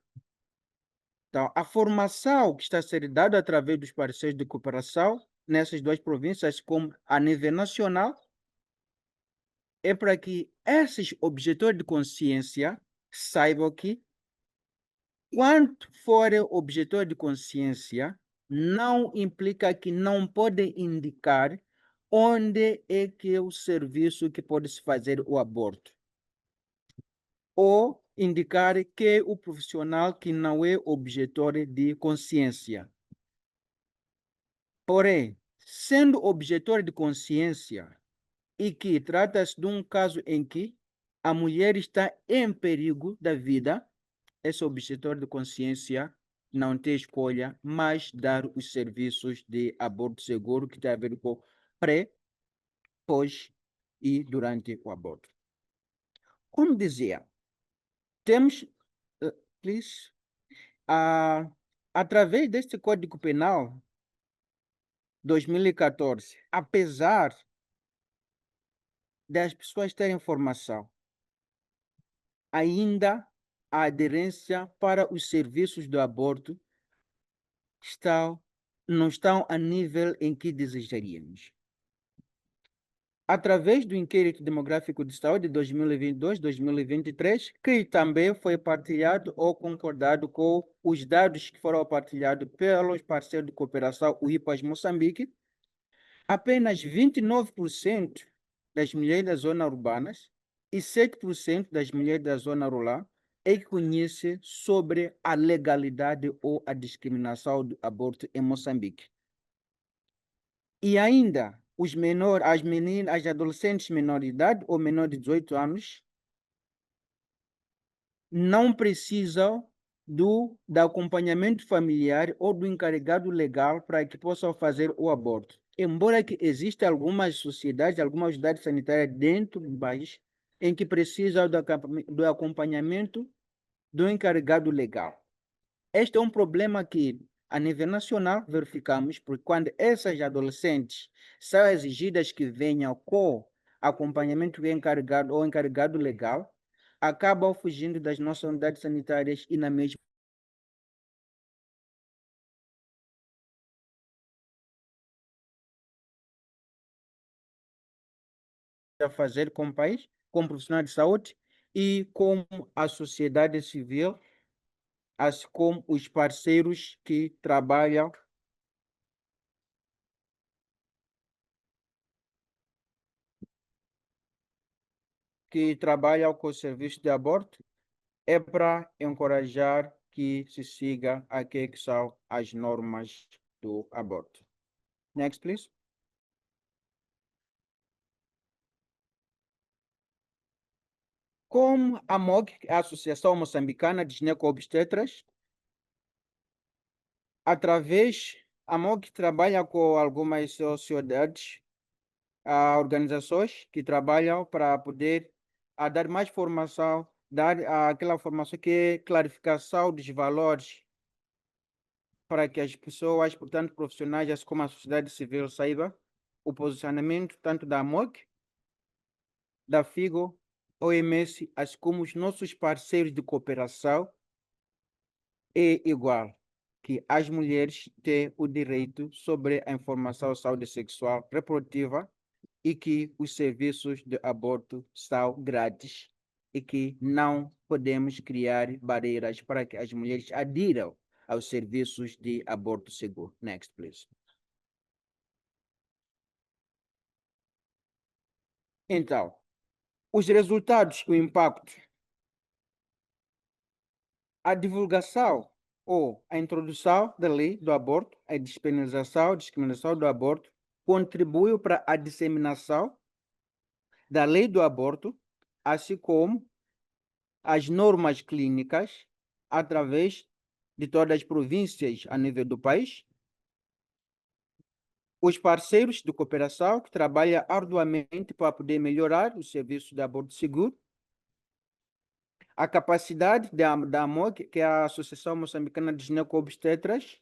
B: Então, a formação que está a ser dada através dos parceiros de cooperação nessas duas províncias, como a nível nacional, é para que esses objetores de consciência saibam que, quando forem objetores de consciência, não implica que não podem indicar onde é que é o serviço que pode se fazer o aborto, ou indicar que é o profissional que não é objetor de consciência. Porém, sendo objetor de consciência e que trata-se de um caso em que a mulher está em perigo da vida, esse objetor de consciência não ter escolha, mas dar os serviços de aborto seguro que tem a ver com pré, pós e durante o aborto. Como dizia, temos, please, através deste Código Penal 2014, apesar das pessoas terem formação, ainda a aderência para os serviços do aborto não estão a nível em que desejaríamos. Através do Inquérito Demográfico de Saúde de 2022-2023, que também foi partilhado ou concordado com os dados que foram partilhados pelos parceiros de cooperação, o IPAS Moçambique, apenas 29% das mulheres das zonas urbanas e 7% das mulheres da zona rural é que conhece sobre a legalidade ou a discriminação do aborto em Moçambique. E ainda, os menores, as meninas, as adolescentes menores de idade ou menores de 18 anos não precisam do acompanhamento familiar ou do encarregado legal para que possam fazer o aborto. Embora que existam algumas sociedades, algumas unidades sanitárias dentro do país em que precisam do acompanhamento do encarregado legal. Este é um problema que, a nível nacional, verificamos, porque quando essas adolescentes são exigidas que venham com acompanhamento do encarregado ou encarregado legal, acabam fugindo das nossas unidades sanitárias e na mesma a fazer com o país, com profissionais de saúde e com a sociedade civil, assim como os parceiros que trabalham com o serviço de aborto, é para encorajar que se siga aquilo que são as normas do aborto. Next, please. Como a MOG, a Associação Moçambicana de Ginecobstetras, a MOG trabalha com algumas sociedades, organizações que trabalham para poder dar mais formação, dar aquela formação que é clarificação dos valores para que as pessoas, portanto, profissionais, assim como a sociedade civil, saiba o posicionamento tanto da MOG, da FIGO, OMS, assim como os nossos parceiros de cooperação, é igual que as mulheres têm o direito sobre a informação de saúde sexual reprodutiva e que os serviços de aborto são grátis e que não podemos criar barreiras para que as mulheres adiram aos serviços de aborto seguro. Next, please. Então, os resultados, o impacto, a divulgação ou a introdução da lei do aborto, a discriminação do aborto, contribuiu para a disseminação da lei do aborto, assim como as normas clínicas através de todas as províncias a nível do país. Os parceiros de cooperação que trabalham arduamente para poder melhorar o serviço de aborto seguro. A capacidade da AMOG, que é a Associação Moçambicana de Ginecobstetras,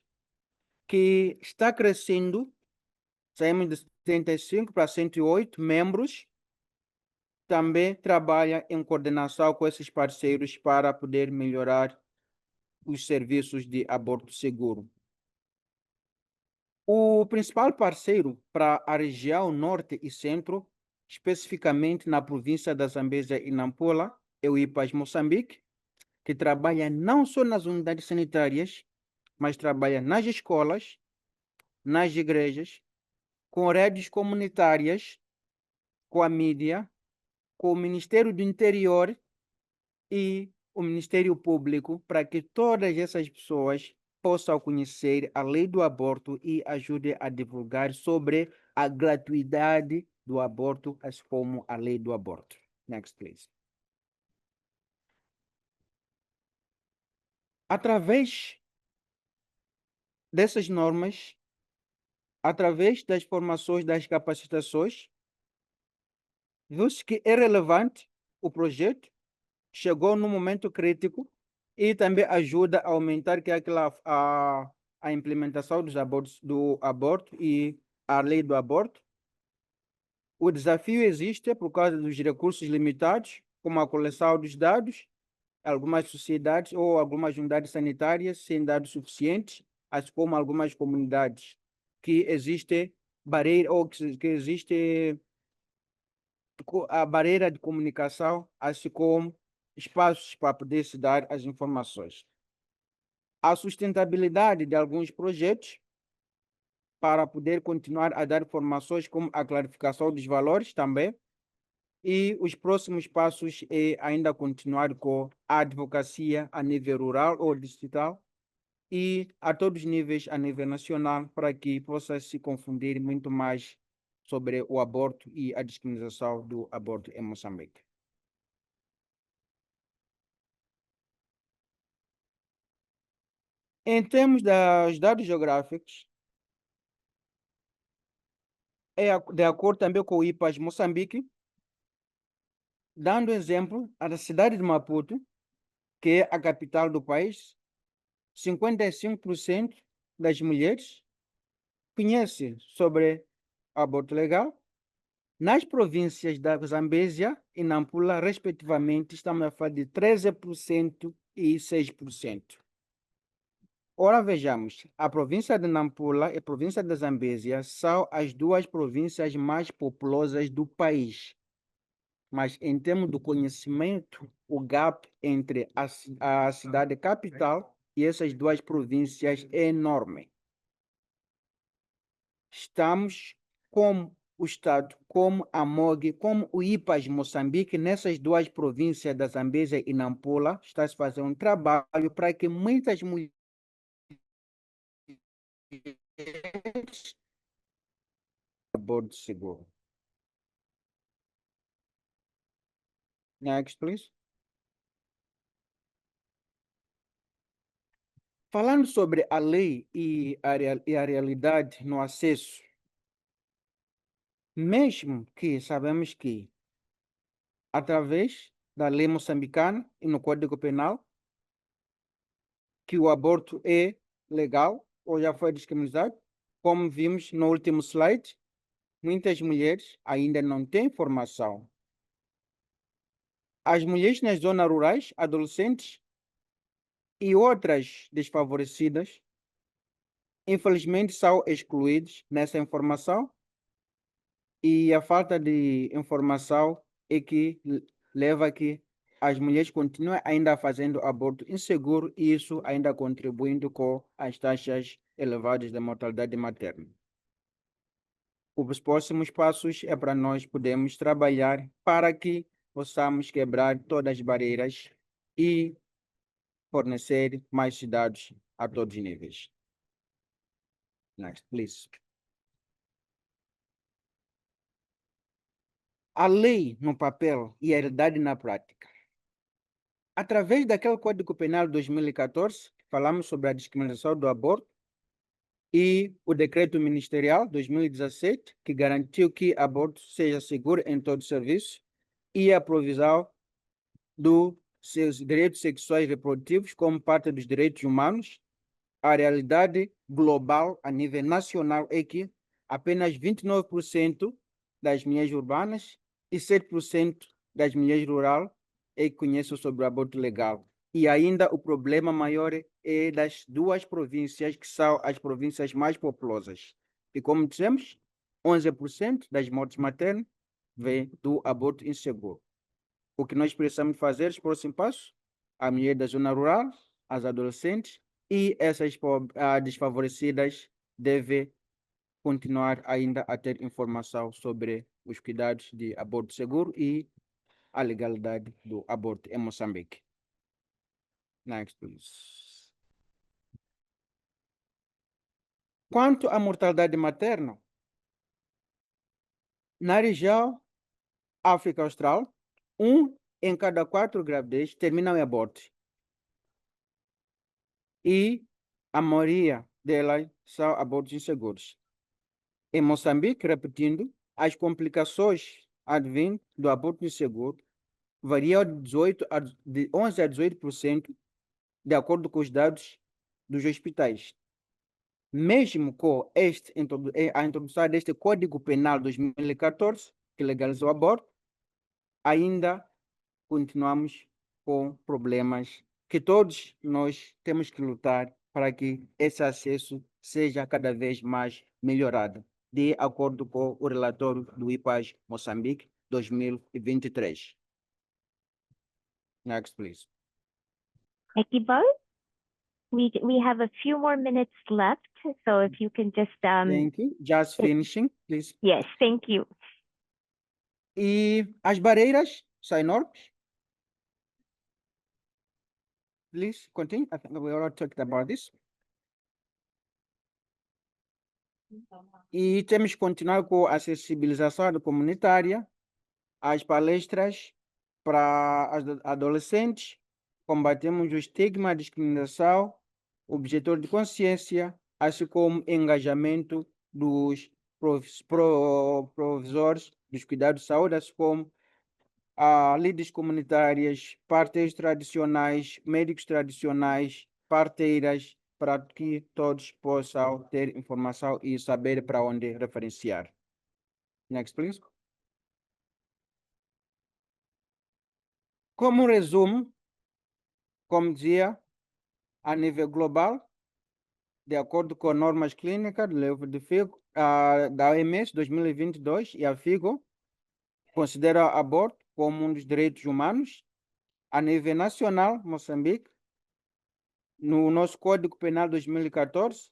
B: que está crescendo, saímos de 75 para 108 membros, também trabalha em coordenação com esses parceiros para poder melhorar os serviços de aborto seguro. O principal parceiro para a região norte e centro, especificamente na província da Zambésia e Nampula, é o IPAS Moçambique, que trabalha não só nas unidades sanitárias, mas trabalha nas escolas, nas igrejas, com redes comunitárias, com a mídia, com o Ministério do Interior e o Ministério Público, para que todas essas pessoas possam conhecer a lei do aborto e ajude a divulgar sobre a gratuidade do aborto, assim como a lei do aborto. Next, please. Através dessas normas, através das formações, das capacitações, viu-se que é relevante o projeto, chegou num momento crítico e também ajuda a aumentar que é a implementação do aborto e a lei do aborto. O desafio existe por causa dos recursos limitados, como a coleção dos dados, algumas sociedades ou algumas unidades sanitárias sem dados suficientes, assim como algumas comunidades que existe barreira ou que existe a barreira de comunicação, assim como espaços para poder se dar as informações. A sustentabilidade de alguns projetos para poder continuar a dar informações, como a clarificação dos valores também, e os próximos passos é ainda continuar com a advocacia a nível rural ou distrital e a todos os níveis a nível nacional para que possa se confundir muito mais sobre o aborto e a discriminação do aborto em Moçambique. Em termos dos dados geográficos, de acordo também com o IPAS Moçambique, dando exemplo, a cidade de Maputo, que é a capital do país, 55% das mulheres conhecem sobre aborto legal. Nas províncias da Zambésia e Nampula, respectivamente, estamos a falar de 13% e 6%. Ora, vejamos, a província de Nampula e a província da Zambésia são as duas províncias mais populosas do país. Mas, em termos do conhecimento, o gap entre a cidade capital e essas duas províncias é enorme. Estamos como o Estado, como a MOG, como o IPAS Moçambique, nessas duas províncias da Zambésia e Nampula, está se fazendo um trabalho para que muitas mulheres aborto seguro. Next, please. Falando sobre a lei e a realidade no acesso, mesmo que sabemos que, através da lei moçambicana e no Código Penal, que o aborto é legal ou já foi descriminalizado, como vimos no último slide, muitas mulheres ainda não têm informação. As mulheres nas zonas rurais, adolescentes e outras desfavorecidas, infelizmente, são excluídas nessa informação e a falta de informação é que leva a que as mulheres continuem ainda fazendo aborto inseguro e isso ainda contribuindo com as taxas elevadas de mortalidade materna. Os próximos passos é para nós podermos trabalhar para que possamos quebrar todas as barreiras e fornecer mais dados a todos os níveis. Next, please. A lei no papel e a realidade na prática. Através daquele Código Penal de 2014, falamos sobre a discriminação do aborto, e o Decreto Ministerial 2017, que garantiu que aborto seja seguro em todo o serviço, e a provisão dos seus direitos sexuais e reprodutivos como parte dos direitos humanos. A realidade global a nível nacional é que apenas 29% das mulheres urbanas e 7% das mulheres rurais é que conhecem sobre o aborto legal. E ainda o problema maior é das duas províncias que são as províncias mais populosas. E como dissemos, 11% das mortes maternas vem do aborto inseguro. O que nós precisamos fazer, os próximos passos, a mulher da zona rural, as adolescentes e essas desfavorecidas devem continuar ainda a ter informação sobre os cuidados de aborto seguro e a legalidade do aborto em Moçambique. Next, please. Quanto à mortalidade materna, na região África Austral, 1 em cada 4 gravidez terminam em aborto. E a maioria delas são abortos inseguros. Em Moçambique, repetindo, as complicações advindas do aborto inseguro variam de 11 a 18%, de acordo com os dados dos hospitais. Mesmo com a introdução deste Código Penal 2014, que legalizou o aborto, ainda continuamos com problemas que todos nós temos que lutar para que esse acesso seja cada vez mais melhorado, de acordo com o relatório do IPAS Moçambique 2023. Next, please.
C: Equibal, we have a few more minutes left, so if you can just
B: Thank you. Just finishing, please.
C: yes, thank you.
B: E as barreiras são enormes. Please continue. I think we already talked about this. E temos que continuar com a sensibilização comunitária, as palestras para adolescentes, combatemos o estigma, a discriminação, objetor de consciência, assim como engajamento dos provisores dos cuidados de saúde, assim como líderes comunitárias, parteiros tradicionais, médicos tradicionais, parteiras, para que todos possam ter informação e saber para onde referenciar. Next, please. Como resumo, como dizia, a nível global, de acordo com normas clínicas do livro de FIGO, da OMS 2022 e a FIGO, considera aborto como um dos direitos humanos. A nível nacional, Moçambique, no nosso Código Penal 2014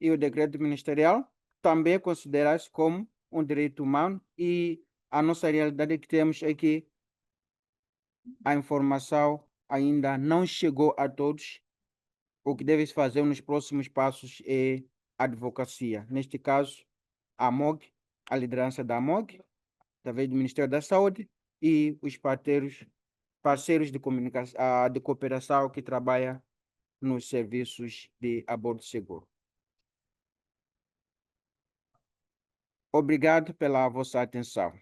B: e o decreto ministerial, também considera-se como um direito humano, e a nossa realidade é que temos aqui a informação ainda não chegou a todos. O que deve-se fazer nos próximos passos é advocacia. Neste caso, a MOG, a liderança da MOG, através do Ministério da Saúde, e os parceiros de comunicação, de cooperação que trabalham nos serviços de aborto seguro. Obrigado pela vossa atenção.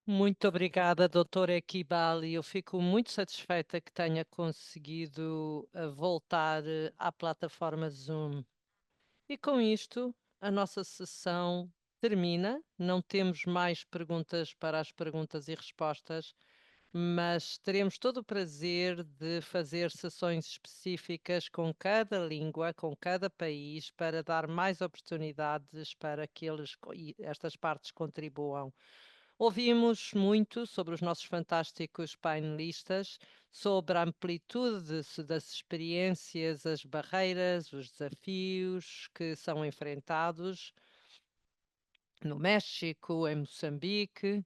A: Muito obrigada, doutora Equibali. Eu fico muito satisfeita que tenha conseguido voltar à plataforma Zoom. E com isto, a nossa sessão termina. Não temos mais perguntas para as perguntas e respostas, mas teremos todo o prazer de fazer sessões específicas com cada língua, com cada país, para dar mais oportunidades para que estas partes contribuam. Ouvimos muito sobre os nossos fantásticos painelistas, sobre a amplitude das experiências, as barreiras, os desafios que são enfrentados no México, em Moçambique,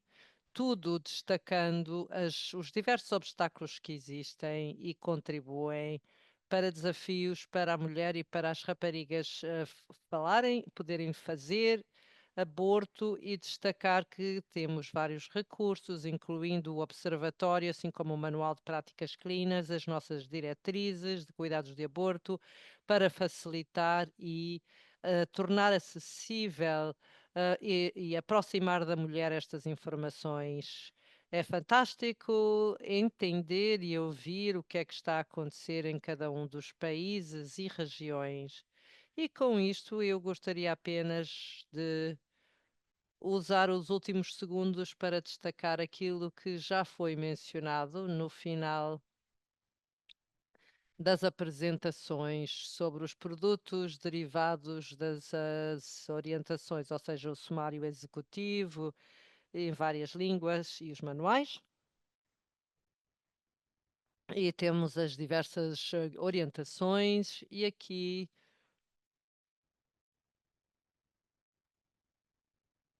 A: tudo destacando os diversos obstáculos que existem e contribuem para desafios para a mulher e para as raparigas falarem, poderem fazer aborto, e destacar que temos vários recursos, incluindo o observatório, assim como o manual de práticas clínicas, as nossas diretrizes de cuidados de aborto, para facilitar e tornar acessível e aproximar da mulher estas informações. É fantástico entender e ouvir o que é que está a acontecer em cada um dos países e regiões. E com isto eu gostaria apenas de usar os últimos segundos para destacar aquilo que já foi mencionado no final das apresentações sobre os produtos derivados das orientações, ou seja, o sumário executivo em várias línguas e os manuais. E temos as diversas orientações, e aqui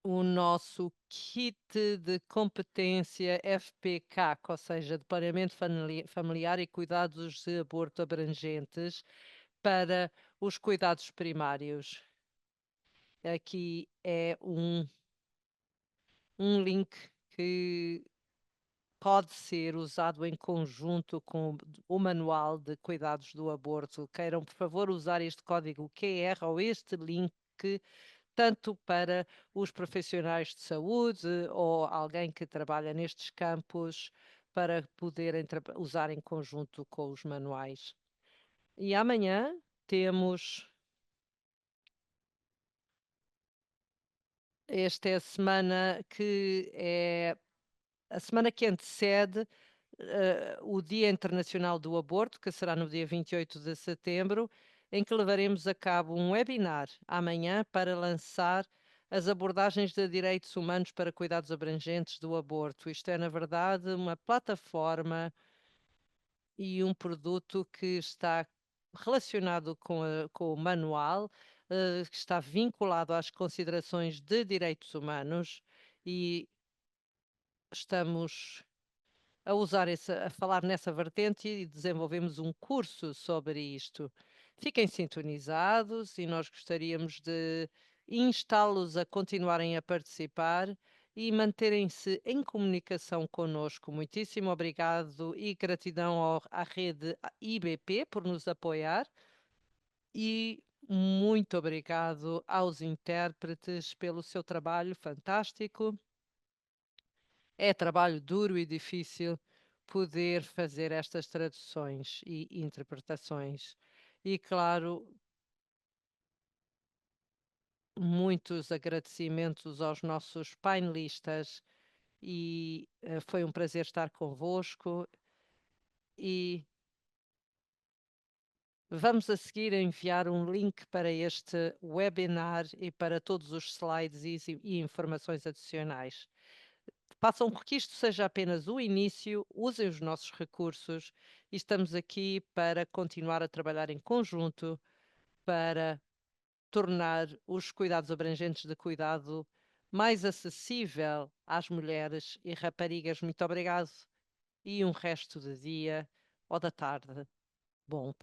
A: o nosso kit de competência FPK, ou seja, de planeamento familiar e cuidados de aborto abrangentes para os cuidados primários. Aqui é um link que pode ser usado em conjunto com o Manual de Cuidados do Aborto. Queiram, por favor, usar este código QR ou este link, tanto para os profissionais de saúde ou alguém que trabalha nestes campos, para poderem usar em conjunto com os manuais. E amanhã temos. Esta é a semana que é a semana que antecede o Dia Internacional do Aborto, que será no dia 28 de setembro, em que levaremos a cabo um webinar amanhã para lançar as abordagens de direitos humanos para cuidados abrangentes do aborto. Isto é, na verdade, uma plataforma e um produto que está relacionado com o manual, que está vinculado às considerações de direitos humanos, e estamos a falar nessa vertente e desenvolvemos um curso sobre isto. Fiquem sintonizados e nós gostaríamos de instá-los a continuarem a participar e manterem-se em comunicação conosco. Muitíssimo obrigado e gratidão à rede IBP por nos apoiar e muito obrigado aos intérpretes pelo seu trabalho fantástico. É trabalho duro e difícil poder fazer estas traduções e interpretações. E, claro, muitos agradecimentos aos nossos painelistas e foi um prazer estar convosco e vamos a seguir enviar um link para este webinar e para todos os slides e informações adicionais. Façam com que isto seja apenas o início, usem os nossos recursos e estamos aqui para continuar a trabalhar em conjunto para tornar os cuidados abrangentes de cuidado mais acessível às mulheres e raparigas. Muito obrigado e um resto de dia ou da tarde bom.